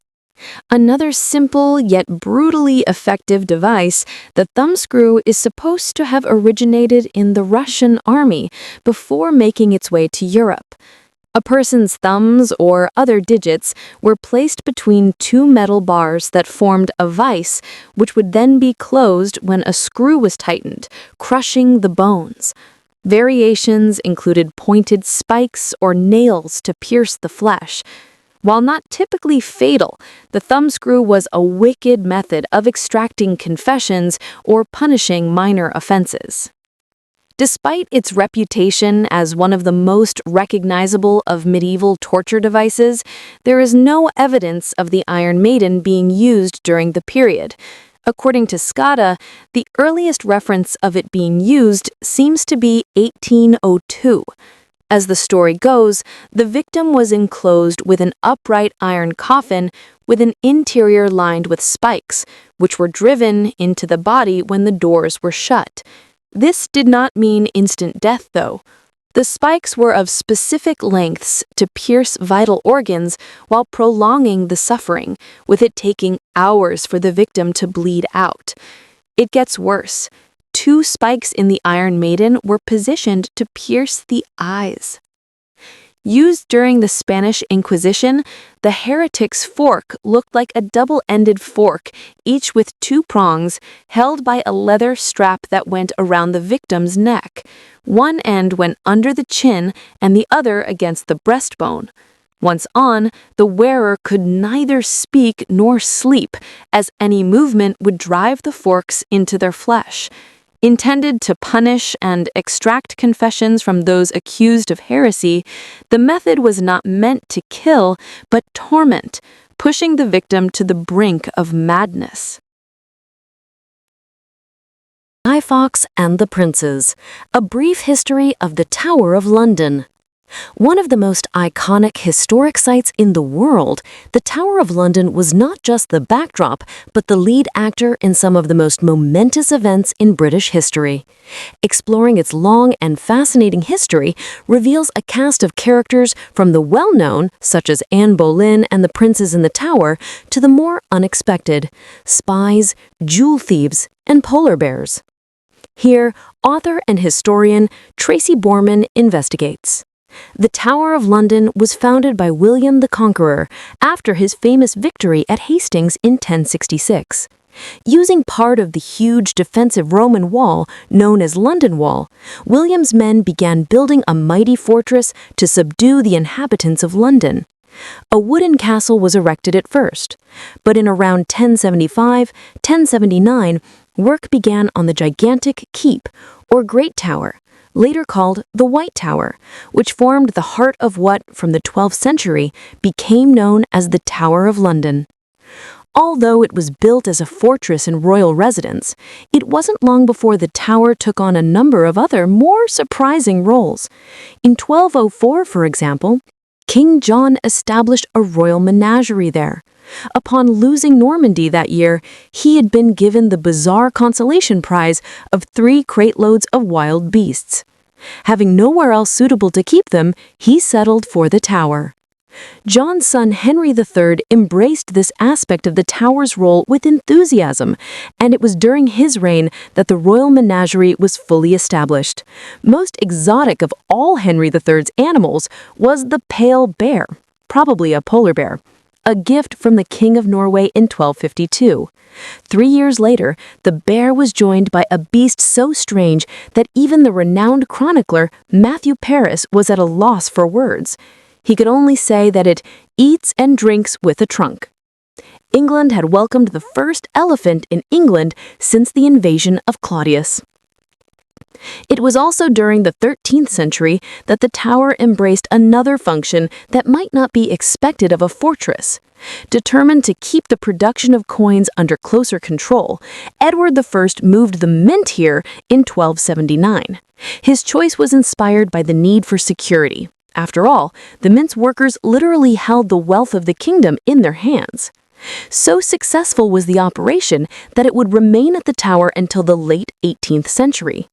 S1: Another simple yet brutally effective device, the thumbscrew is supposed to have originated in the Russian army before making its way to Europe. A person's thumbs or other digits were placed between 2 metal bars that formed a vise, which would then be closed when a screw was tightened, crushing the bones. Variations included pointed spikes or nails to pierce the flesh. While not typically fatal, the thumbscrew was a wicked method of extracting confessions or punishing minor offenses. Despite its reputation as one of the most recognizable of medieval torture devices, there is no evidence of the Iron Maiden being used during the period. According to Skada, the earliest reference of it being used seems to be 1802. As the story goes, the victim was enclosed with an upright iron coffin with an interior lined with spikes, which were driven into the body when the doors were shut. This did not mean instant death, though. The spikes were of specific lengths to pierce vital organs while prolonging the suffering, with it taking hours for the victim to bleed out. It gets worse. 2 spikes in the Iron Maiden were positioned to pierce the eyes. Used during the Spanish Inquisition, the heretic's fork looked like a double-ended fork, each with 2 prongs, held by a leather strap that went around the victim's neck. One end went under the chin and the other against the breastbone. Once on, the wearer could neither speak nor sleep, as any movement would drive the forks into their flesh. Intended to punish and extract confessions from those accused of heresy, the method was not meant to kill, but torment, pushing the victim to the brink of madness.
S2: Guy Fawkes and the Princes, A Brief History of the Tower of London. One of the most iconic historic sites in the world, the Tower of London was not just the backdrop, but the lead actor in some of the most momentous events in British history. Exploring its long and fascinating history reveals a cast of characters from the well-known, such as Anne Boleyn and the Princes in the Tower, to the more unexpected, spies, jewel thieves, and polar bears. Here, author and historian Tracy Borman investigates. The Tower of London was founded by William the Conqueror after his famous victory at Hastings in 1066. Using part of the huge defensive Roman wall known as London Wall, William's men began building a mighty fortress to subdue the inhabitants of London. A wooden castle was erected at first, but in around 1075-1079, work began on the gigantic keep, or Great Tower, later called the White Tower, which formed the heart of what, from the 12th century, became known as the Tower of London. Although it was built as a fortress and royal residence, it wasn't long before the tower took on a number of other, more surprising roles. In 1204, for example, King John established a royal menagerie there. Upon losing Normandy that year, he had been given the bizarre consolation prize of 3 crate-loads of wild beasts. Having nowhere else suitable to keep them, he settled for the tower. John's son Henry III embraced this aspect of the tower's role with enthusiasm, and it was during his reign that the royal menagerie was fully established. Most exotic of all Henry III's animals was the pale bear, probably a polar bear, a gift from the King of Norway in 1252. 3 years later, the bear was joined by a beast so strange that even the renowned chronicler Matthew Paris was at a loss for words. He could only say that it eats and drinks with a trunk. England had welcomed the first elephant in England since the invasion of Claudius. It was also during the 13th century that the tower embraced another function that might not be expected of a fortress. Determined to keep the production of coins under closer control, Edward I moved the mint here in 1279. His choice was inspired by the need for security. After all, the mint's workers literally held the wealth of the kingdom in their hands. So successful was the operation that it would remain at the tower until the late 18th century.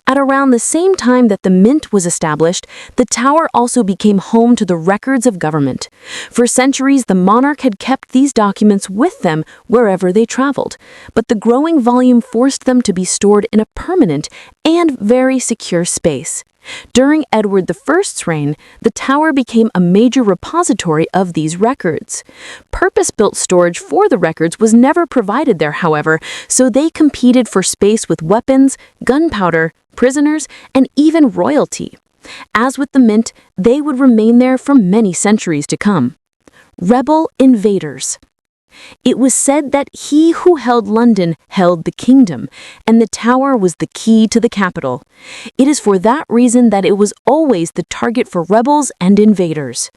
S2: At around the same time that the mint was established, the tower also became home to the records of government. For centuries, the monarch had kept these documents with them wherever they traveled, but the growing volume forced them to be stored in a permanent and very secure space. During Edward I's reign, the tower became a major repository of these records. Purpose-built storage for the records was never provided there, however, so they competed for space with weapons, gunpowder, prisoners, and even royalty. As with the mint, they would remain there for many centuries to come. Rebel invaders. It was said that he who held London held the kingdom, and the tower was the key to the capital. It is for that reason that it was always the target for rebels and invaders.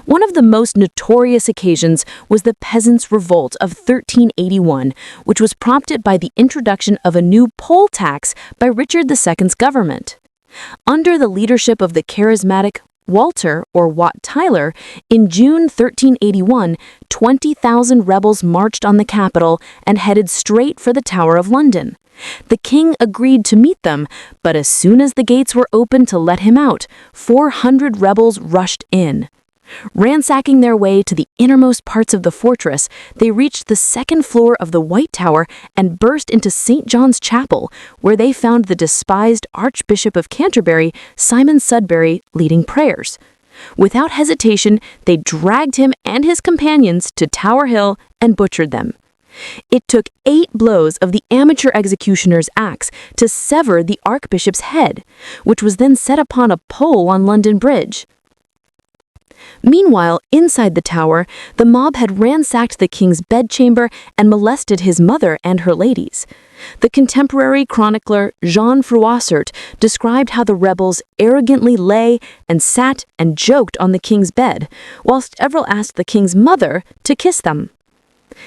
S2: One of the most notorious occasions was the Peasants' Revolt of 1381, which was prompted by the introduction of a new poll tax by Richard II's government. Under the leadership of the charismatic Walter, or Wat Tyler, in June 1381, 20,000 rebels marched on the capital and headed straight for the Tower of London. The king agreed to meet them, but as soon as the gates were opened to let him out, 400 rebels rushed in. Ransacking their way to the innermost parts of the fortress, they reached the second floor of the White Tower and burst into St. John's Chapel, where they found the despised Archbishop of Canterbury, Simon Sudbury, leading prayers. Without hesitation, they dragged him and his companions to Tower Hill and butchered them. It took 8 blows of the amateur executioner's axe to sever the Archbishop's head, which was then set upon a pole on London Bridge. Meanwhile, inside the tower, the mob had ransacked the king's bedchamber and molested his mother and her ladies. The contemporary chronicler Jean Froissart described how the rebels arrogantly lay and sat and joked on the king's bed, whilst several asked the king's mother to kiss them.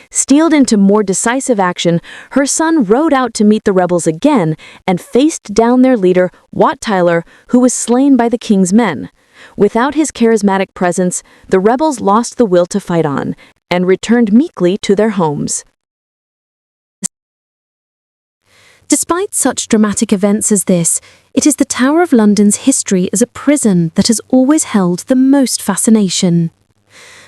S3: Steeled into more decisive action, her son rode out to meet the rebels again and faced down their leader, Wat Tyler, who was slain by the king's men. Without his charismatic presence, the rebels lost the will to fight on and returned meekly to their homes. Despite such dramatic events as this, it is the Tower of London's history as a prison that has always held the most fascination.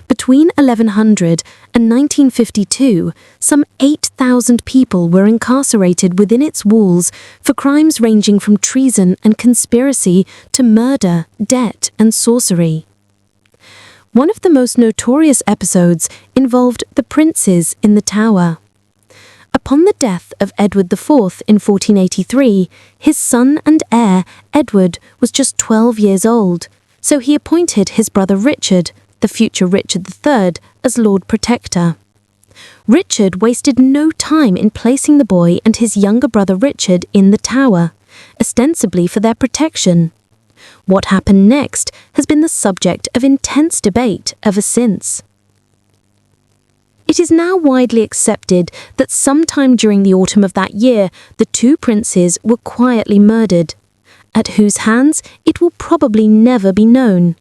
S3: Between 1100 and 1952, some 8,000 people were incarcerated within its walls for crimes ranging from treason and conspiracy to murder, debt, and sorcery. One of the most notorious episodes involved the princes in the tower. Upon the death of Edward IV in 1483, his son and heir, Edward, was just 12 years old, so he appointed his brother Richard, the future Richard III, as Lord Protector. Richard wasted no time in placing the boy and his younger brother Richard in the tower, ostensibly for their protection. What happened next has been the subject of intense debate ever since. It is now widely accepted that sometime during the autumn of that year, the two princes were quietly murdered, at whose hands it will probably never be known.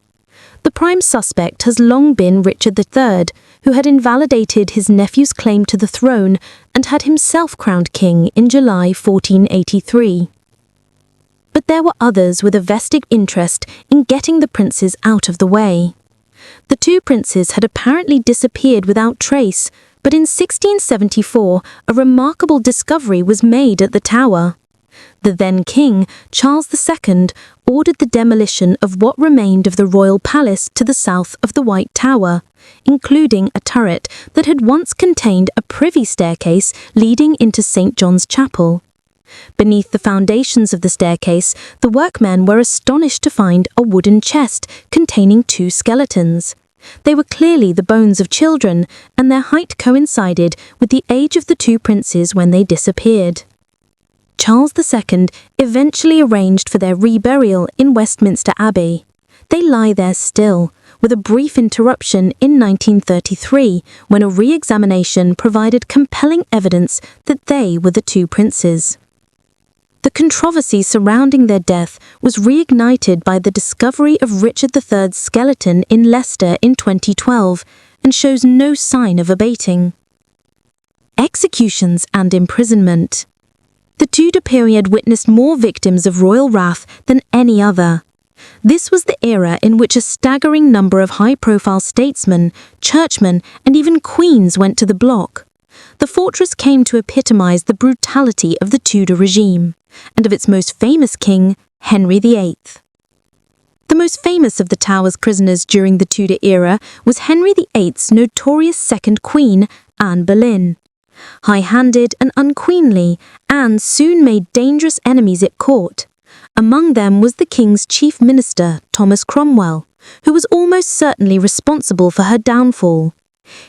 S3: The prime suspect has long been Richard III, who had invalidated his nephew's claim to the throne and had himself crowned king in July 1483. But there were others with a vested interest in getting the princes out of the way. The two princes had apparently disappeared without trace, but in 1674 a remarkable discovery was made at the tower. The then king, Charles II, ordered the demolition of what remained of the royal palace to the south of the White Tower, including a turret that had once contained a privy staircase leading into St. John's Chapel. Beneath the foundations of the staircase, the workmen were astonished to find a wooden chest containing two skeletons. They were clearly the bones of children, and their height coincided with the age of the two princes when they disappeared. Charles II eventually arranged for their reburial in Westminster Abbey. They lie there still, with a brief interruption in 1933 when a re-examination provided compelling evidence that they were the two princes. The controversy surrounding their death was reignited by the discovery of Richard III's skeleton in Leicester in 2012 and shows no sign of abating. Executions and imprisonment. The Tudor period witnessed more victims of royal wrath than any other. This was the era in which a staggering number of high-profile statesmen, churchmen, and even queens went to the block. The fortress came to epitomize the brutality of the Tudor regime, and of its most famous king, Henry VIII. The most famous of the Tower's prisoners during the Tudor era was Henry VIII's notorious second queen, Anne Boleyn. High-handed and unqueenly, Anne soon made dangerous enemies at court. Among them was the king's chief minister, Thomas Cromwell, who was almost certainly responsible for her downfall.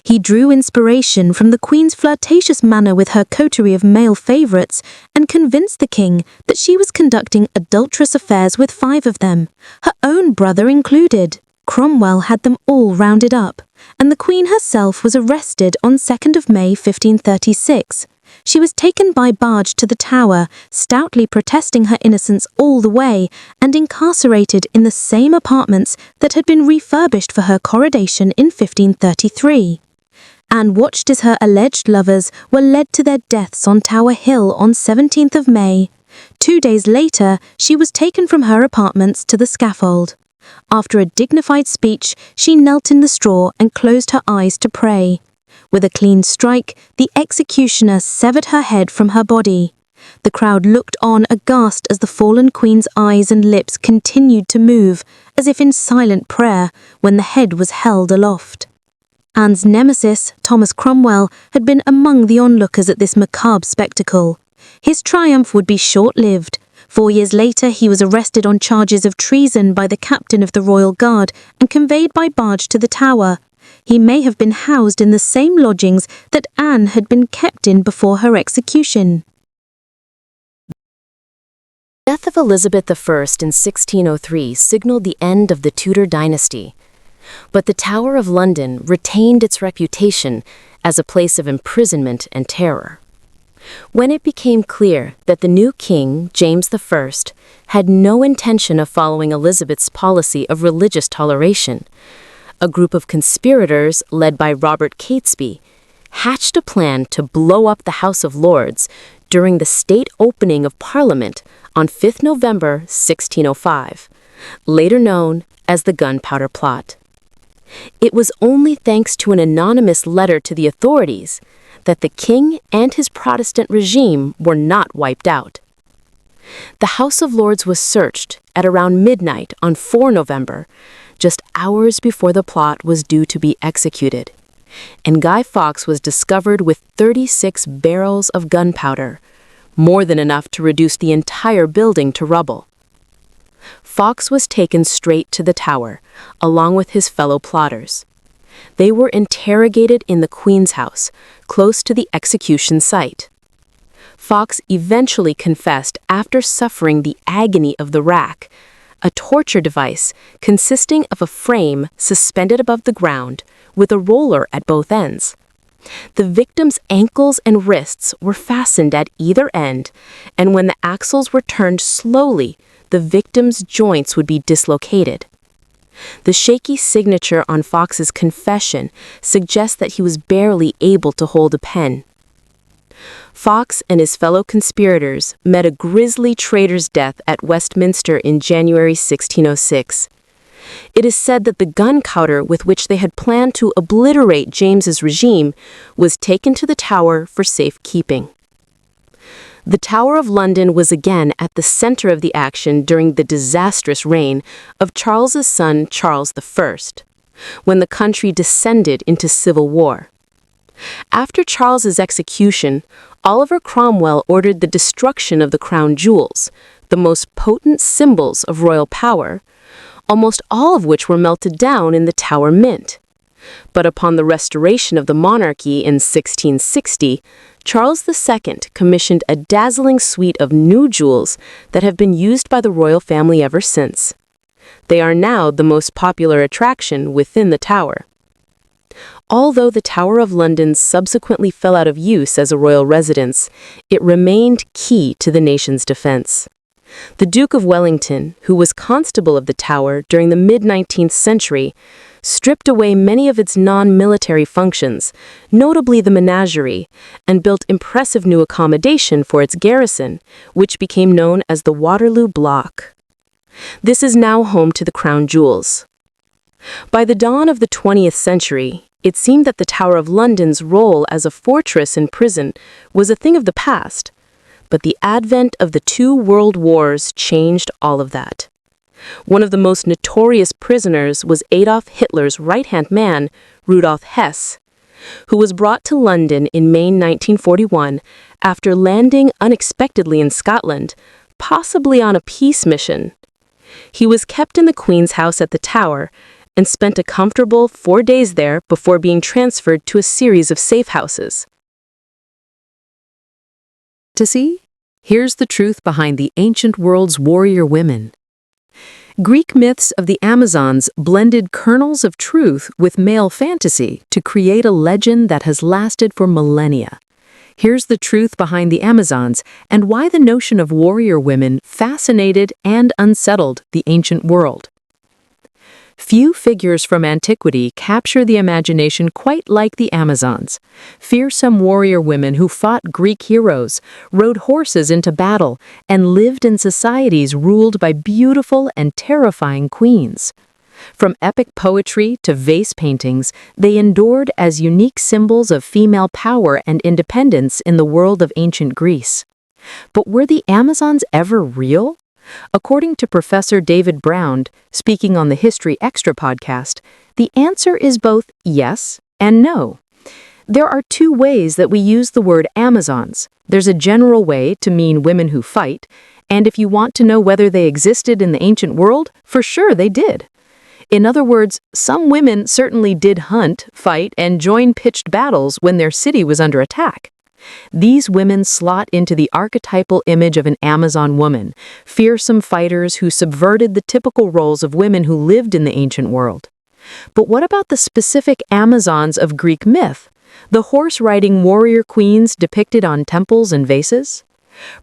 S3: He drew inspiration from the Queen's flirtatious manner with her coterie of male favourites and convinced the king that she was conducting adulterous affairs with 5 of them, her own brother included. Cromwell had them all rounded up, and the Queen herself was arrested on 2nd of May 1536. She was taken by barge to the Tower, stoutly protesting her innocence all the way, and incarcerated in the same apartments that had been refurbished for her coronation in 1533. Anne watched as her alleged lovers were led to their deaths on Tower Hill on 17th of May. 2 days later, she was taken from her apartments to the scaffold. After a dignified speech, she knelt in the straw and closed her eyes to pray. With a clean strike, the executioner severed her head from her body. The crowd looked on aghast as the fallen queen's eyes and lips continued to move, as if in silent prayer, when the head was held aloft. Anne's nemesis, Thomas Cromwell, had been among the onlookers at this macabre spectacle. His triumph would be short-lived. 4 years later, he was arrested on charges of treason by the captain of the Royal Guard and conveyed by barge to the Tower. He may have been housed in the same lodgings that Anne had been kept in before her execution.
S2: The death of Elizabeth I in 1603 signaled the end of the Tudor dynasty. But the Tower of London retained its reputation as a place of imprisonment and terror. When it became clear that the new king, James I, had no intention of following Elizabeth's policy of religious toleration, a group of conspirators led by Robert Catesby hatched a plan to blow up the House of Lords during the state opening of Parliament on 5 November 1605, later known as the Gunpowder Plot. It was only thanks to an anonymous letter to the authorities that the king and his Protestant regime were not wiped out. The House of Lords was searched at around midnight on 4 November, just hours before the plot was due to be executed, and Guy Fawkes was discovered with 36 barrels of gunpowder, more than enough to reduce the entire building to rubble. Fawkes was taken straight to the Tower, along with his fellow plotters. They were interrogated in the Queen's House, close to the execution site. Fawkes eventually confessed after suffering the agony of the rack, a torture device consisting of a frame suspended above the ground with a roller at both ends. The victim's ankles and wrists were fastened at either end, and when the axles were turned slowly, the victim's joints would be dislocated. The shaky signature on Fawkes's confession suggests that he was barely able to hold a pen. Fawkes and his fellow conspirators met a grisly traitor's death at Westminster in January 1606. It is said that the gunpowder with which they had planned to obliterate James's regime was taken to the Tower for safekeeping. The Tower of London was again at the center of the action during the disastrous reign of Charles's son Charles I, when the country descended into civil war. After Charles's execution, Oliver Cromwell ordered the destruction of the crown jewels, the most potent symbols of royal power, almost all of which were melted down in the Tower Mint. But upon the restoration of the monarchy in 1660, Charles II commissioned a dazzling suite of new jewels that have been used by the royal family ever since. They are now the most popular attraction within the Tower. Although the Tower of London subsequently fell out of use as a royal residence, it remained key to the nation's defense. The Duke of Wellington, who was constable of the Tower during the mid-19th century, stripped away many of its non-military functions, notably the menagerie, and built impressive new accommodation for its garrison, which became known as the Waterloo Block. This is now home to the crown jewels. By the dawn of the 20th century, it seemed that the Tower of London's role as a fortress and prison was a thing of the past, but the advent of the two world wars changed all of that. One of the most notorious prisoners was Adolf Hitler's right-hand man, Rudolf Hess, who was brought to London in May 1941 after landing unexpectedly in Scotland, possibly on a peace mission. He was kept in the Queen's House at the Tower and spent a comfortable 4 days there before being transferred to a series of safe houses.
S1: To see? Here's the truth behind the ancient world's warrior women. Greek myths of the Amazons blended kernels of truth with male fantasy to create a legend that has lasted for millennia. Here's the truth behind the Amazons and why the notion of warrior women fascinated and unsettled the ancient world. Few figures from antiquity capture the imagination quite like the Amazons, fearsome warrior women who fought Greek heroes, rode horses into battle, and lived in societies ruled by beautiful and terrifying queens. From epic poetry to vase paintings, they endured as unique symbols of female power and independence in the world of ancient Greece. But were the Amazons ever real? According to Professor David Brown, speaking on the History Extra podcast, the answer is both yes and no. There are two ways that we use the word Amazons. There's a general way to mean women who fight, and if you want to know whether they existed in the ancient world, for sure they did. In other words, some women certainly did hunt, fight, and join pitched battles when their city was under attack. These women slot into the archetypal image of an Amazon woman, fearsome fighters who subverted the typical roles of women who lived in the ancient world. But what about the specific Amazons of Greek myth, the horse-riding warrior queens depicted on temples and vases?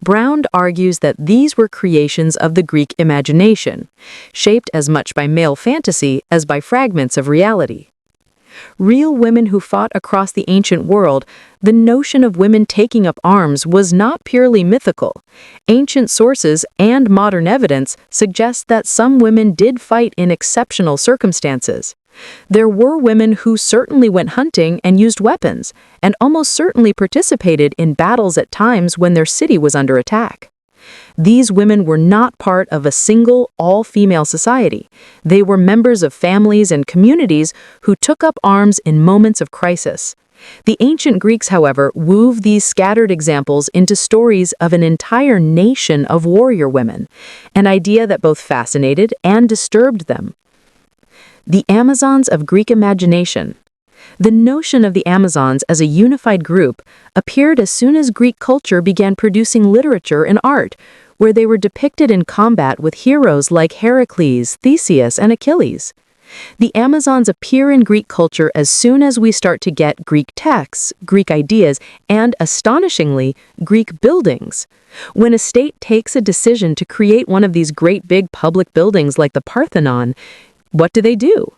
S1: Brown argues that these were creations of the Greek imagination, shaped as much by male fantasy as by fragments of reality. Real women who fought across the ancient world, the notion of women taking up arms was not purely mythical. Ancient sources and modern evidence suggest that some women did fight in exceptional circumstances. There were women who certainly went hunting and used weapons, and almost certainly participated in battles at times when their city was under attack. These women were not part of a single, all-female society. They were members of families and communities who took up arms in moments of crisis. The ancient Greeks, however, wove these scattered examples into stories of an entire nation of warrior women, an idea that both fascinated and disturbed them. The Amazons of Greek imagination. The notion of the Amazons as a unified group appeared as soon as Greek culture began producing literature and art, where they were depicted in combat with heroes like Heracles, Theseus, and Achilles. The Amazons appear in Greek culture as soon as we start to get Greek texts, Greek ideas, and, astonishingly, Greek buildings. When a state takes a decision to create one of these great big public buildings like the Parthenon, what do?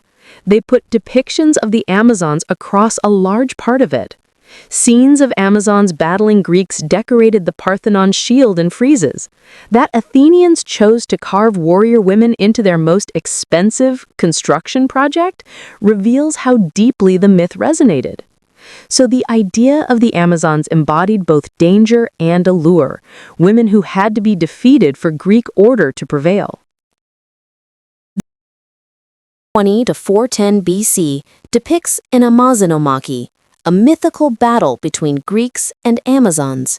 S1: They put depictions of the Amazons across a large part of it. Scenes of Amazons battling Greeks decorated the Parthenon's shield and friezes. That Athenians chose to carve warrior women into their most expensive construction project reveals how deeply the myth resonated. So the idea of the Amazons embodied both danger and allure, women who had to be defeated for Greek order to prevail.
S2: 20 to 410 BC depicts an Amazonomachy, a mythical battle between Greeks and Amazons.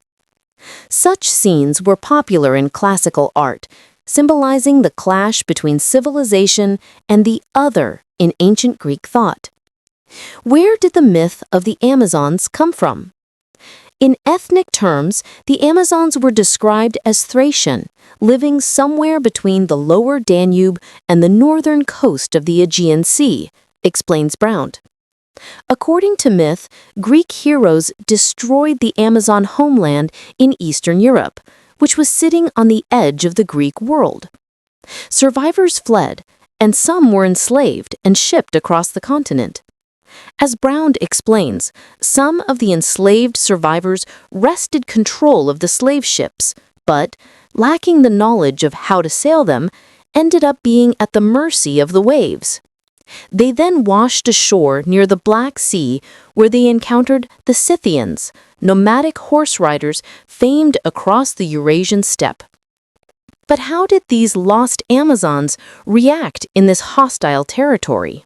S2: Such scenes were popular in classical art, symbolizing the clash between civilization and the other in ancient Greek thought. Where did the myth of the Amazons come from? In ethnic terms, the Amazons were described as Thracian, living somewhere between the lower Danube and the northern coast of the Aegean Sea, explains Brown. According to myth, Greek heroes destroyed the Amazon homeland in Eastern Europe, which was sitting on the edge of the Greek world. Survivors fled, and some were enslaved and shipped across the continent. As Brown explains, some of the enslaved survivors wrested control of the slave ships, but, lacking the knowledge of how to sail them, ended up being at the mercy of the waves. They then washed ashore near the Black Sea, where they encountered the Scythians, nomadic horse riders famed across the Eurasian steppe. But how did these lost Amazons react in this hostile territory?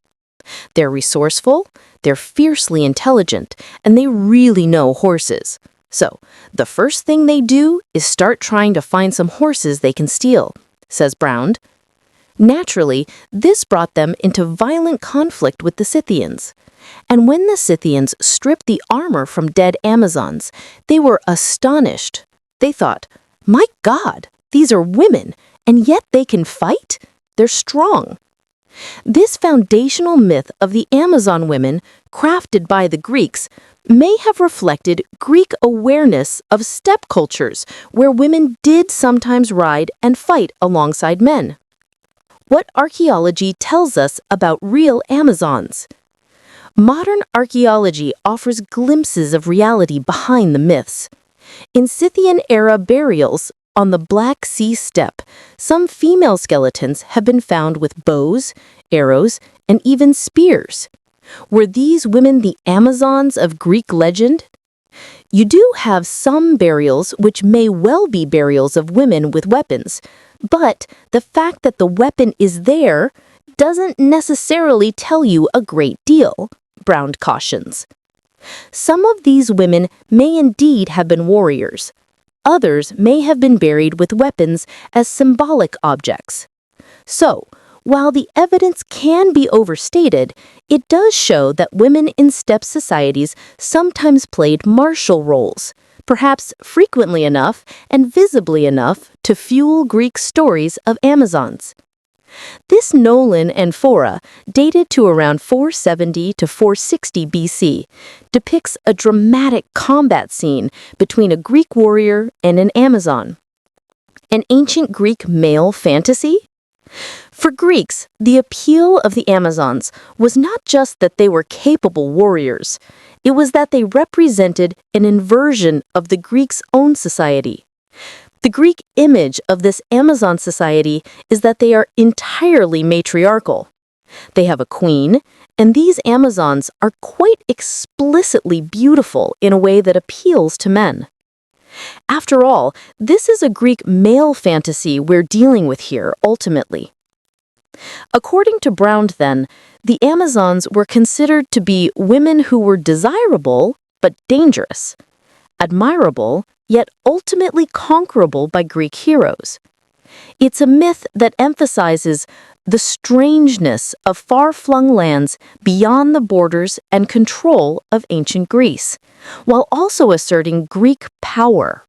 S2: They're resourceful, they're fiercely intelligent, and they really know horses. So, the first thing they do is start trying to find some horses they can steal, says Brown. Naturally, this brought them into violent conflict with the Scythians. And when the Scythians stripped the armor from dead Amazons, they were astonished. They thought, "My God, these are women, and yet they can fight? They're strong." This foundational myth of the Amazon women, crafted by the Greeks, may have reflected Greek awareness of steppe cultures, where women did sometimes ride and fight alongside men. What archaeology tells us about real Amazons? Modern archaeology offers glimpses of reality behind the myths. In Scythian-era burials on the Black Sea steppe, some female skeletons have been found with bows, arrows, and even spears. Were these women the Amazons of Greek legend? You do have some burials which may well be burials of women with weapons, but the fact that the weapon is there doesn't necessarily tell you a great deal, Brown cautions. Some of these women may indeed have been warriors. Others may have been buried with weapons as symbolic objects. So, while the evidence can be overstated, it does show that women in steppe societies sometimes played martial roles, perhaps frequently enough and visibly enough to fuel Greek stories of Amazons. This Nolan Amphora, dated to around 470 to 460 BC, depicts a dramatic combat scene between a Greek warrior and an Amazon. An ancient Greek male fantasy? For Greeks, the appeal of the Amazons was not just that they were capable warriors, it was that they represented an inversion of the Greeks' own society. The Greek image of this Amazon society is that they are entirely matriarchal. They have a queen, and these Amazons are quite explicitly beautiful in a way that appeals to men. After all, this is a Greek male fantasy we're dealing with here, ultimately. According to Brown, then, the Amazons were considered to be women who were desirable but dangerous, admirable yet ultimately conquerable by Greek heroes. It's a myth that emphasizes the strangeness of far-flung lands beyond the borders and control of ancient Greece, while also asserting Greek power.